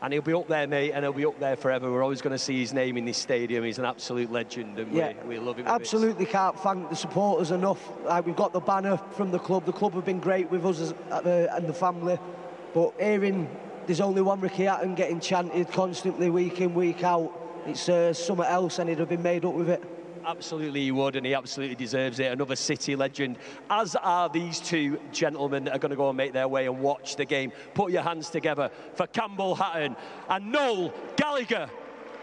And he'll be up there, mate, and he'll be up there forever. We're always going to see his name in this stadium. He's an absolute legend, and we love him. Absolutely can't thank the supporters enough. Like, we've got the banner from the club. The club have been great with us and the family. But hearing there's only one Ricky Hatton getting chanted constantly, week in, week out, it's something else, and he'd have been made up with it. Absolutely he would, and he absolutely deserves it. Another City legend, as are these two gentlemen that are going to go and make their way and watch the game. Put your hands together for Campbell Hatton and Noel Gallagher.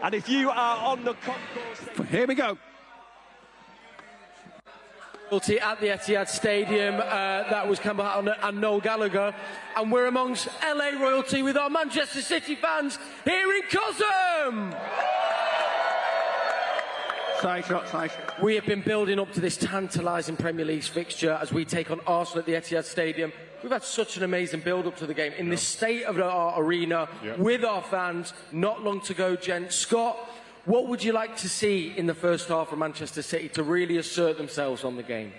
And if you are on the concourse... Here we go. At the Etihad Stadium, that was Campbell Hatton and Noel Gallagher. And we're amongst LA royalty with our Manchester City fans here in Cosm. We have been building up to this tantalising Premier League fixture as we take on Arsenal at the Etihad Stadium. We've had such an amazing build-up to the game in the state of our arena, with our fans. Not long to go, gents. Scott, what would you like to see in the first half of Manchester City to really assert themselves on the game?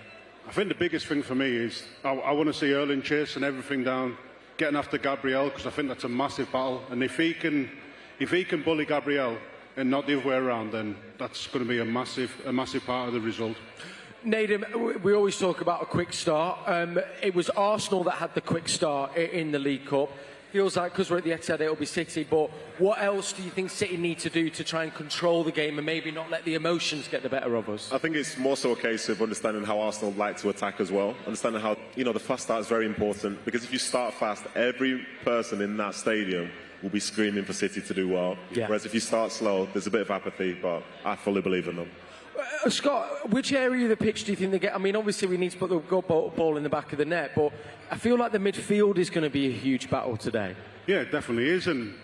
I think the biggest thing for me is I want to see Erling chasing everything down, getting after Gabriel, because I think that's a massive battle. And if he can bully Gabriel and not the other way around, then that's going to be a massive part of the result. Nedum, we always talk about a quick start. It was Arsenal that had the quick start in the League Cup. Feels like because we're at the Etihad, it'll be City. But what else do you think City need to do to try and control the game and maybe not let the emotions get the better of us? I think it's more so a case of understanding how Arsenal like to attack as well. Understanding how, the fast start is very important. Because if you start fast, every person in that stadium will be screaming for City to do well. Yeah. Whereas if you start slow, there's a bit of apathy, but I fully believe in them. Scott, which area of the pitch do you think they get? I mean, obviously we need to put the ball in the back of the net, but I feel like the midfield is going to be a huge battle today. Yeah, it definitely is, and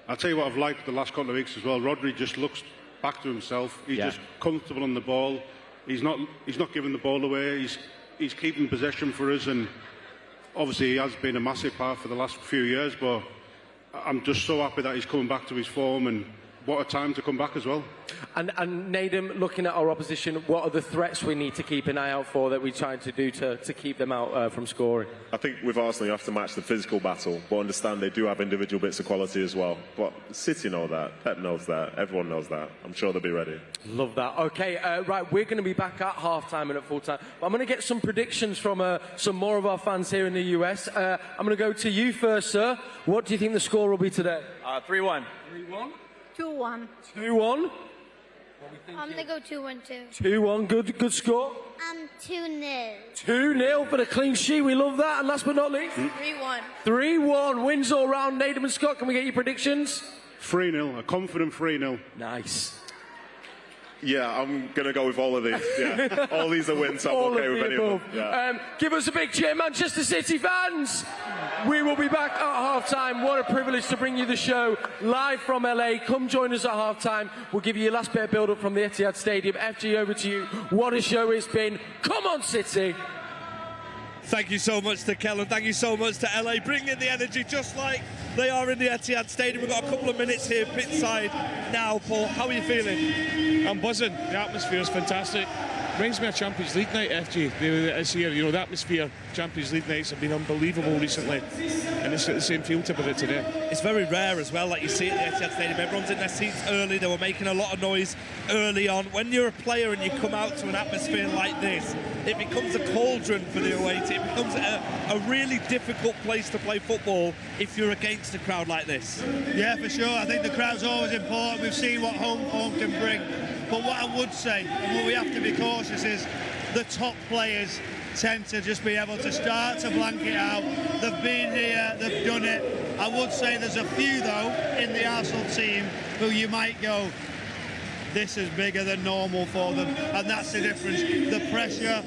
I'll tell you what I've liked the last couple of weeks as well. Rodri just looks back to himself. He's just comfortable on the ball. He's not giving the ball away. He's keeping possession for us, and obviously he has been a massive part for the last few years, but I'm just so happy that he's coming back to his form, and what a time to come back as well. And Nedum, looking at our opposition, what are the threats we need to keep an eye out for that we're trying to do to keep them out from scoring? I think with Arsenal you have to match the physical battle, but understand they do have individual bits of quality as well. But City know that, Pep knows that, everyone knows that. I'm sure they'll be ready. Love that. Okay, right, we're going to be back at half-time and at full-time. But I'm going to get some predictions from some more of our fans here in the US. I'm going to go to you first, sir. What do you think the score will be today? 3-1. 3-1? 2-1. 2-1? I'm going to go 2-1 too. 2-1, good score. 2-0. 2-0 for the clean sheet, we love that. And last but not least? 3-1. 3-1, wins all round. Nedum and Scott, can we get your predictions? 3-0, a confident 3-0. Nice. Yeah, I'm going to go with all of these. Yeah, all these are wins, so I'm okay with any of them. Yeah. Give us a big cheer, Manchester City fans. We will be back at half-time. What a privilege to bring you the show live from LA. Come join us at half-time. We'll give you your last bit of build-up from the Etihad Stadium. FG, over to you. What a show it's been. Come on, City. Thank you so much to Kel, and thank you so much to LA. Bringing the energy just like they are in the Etihad Stadium. We've got a couple of minutes here pitchside now. Paul, how are you feeling? I'm buzzing. The atmosphere is fantastic. Reminds me of Champions League night, FG. This year, the atmosphere, Champions League nights have been unbelievable recently, and it's got the same feel to it today. It's very rare as well, like you see at the Etihad Stadium. Everyone's in their seats early. They were making a lot of noise early on. When you're a player and you come out to an atmosphere like this, it becomes a cauldron for the away team. It becomes a really difficult place to play football if you're against a crowd like this. Yeah, for sure. I think the crowd's always important. We've seen what home form can bring. But what I would say, and what we have to be cautious is, the top players tend to just be able to start to blank it out. They've been here, they've done it. I would say there's a few, though, in the Arsenal team who you might go, this is bigger than normal for them, and that's the difference. The pressure,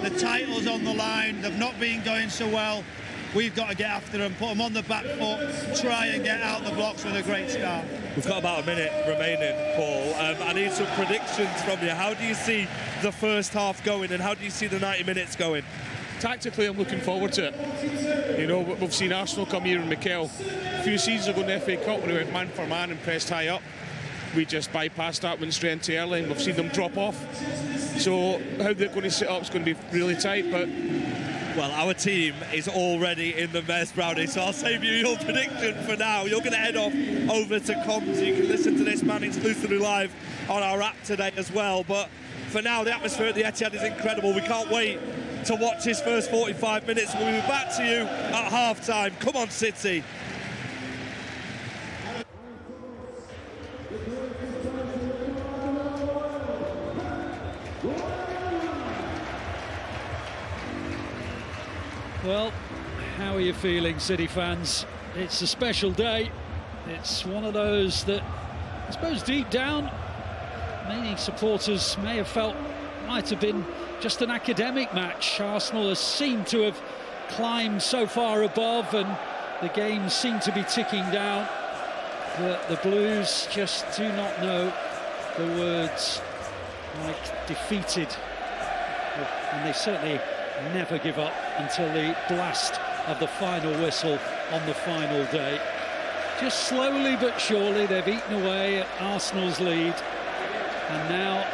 the title's on the line, they've not been going so well. We've got to get after them, put them on the back foot, try and get out the blocks with a great start. We've got about a minute remaining, Paul. I need some predictions from you. How do you see the first half going, and how do you see the 90 minutes going? Tactically, I'm looking forward to it. We've seen Arsenal come here and Mikel. A few seasons ago in the FA Cup, when we went man for man and pressed high up, we just bypassed that, went straight into early, and we've seen them drop off. So how they're going to set up is going to be really tight, but... Well, our team is already in the mess, Brownie, so I'll save you your prediction for now. You're going to head off over to comms. You can listen to this man exclusively live on our app today as well. But for now, the atmosphere at the Etihad is incredible. We can't wait to watch his first 45 minutes. We'll be back to you at half-time. Come on, City. Well, how are you feeling, City fans? It's a special day. It's one of those that, I suppose, deep down, many supporters may have felt might have been just an academic match. Arsenal has seemed to have climbed so far above, and the games seem to be ticking down. But the Blues just do not know the words like defeated, and they certainly never give up until the blast of the final whistle on the final day. Just slowly but surely they've eaten away at Arsenal's lead, and now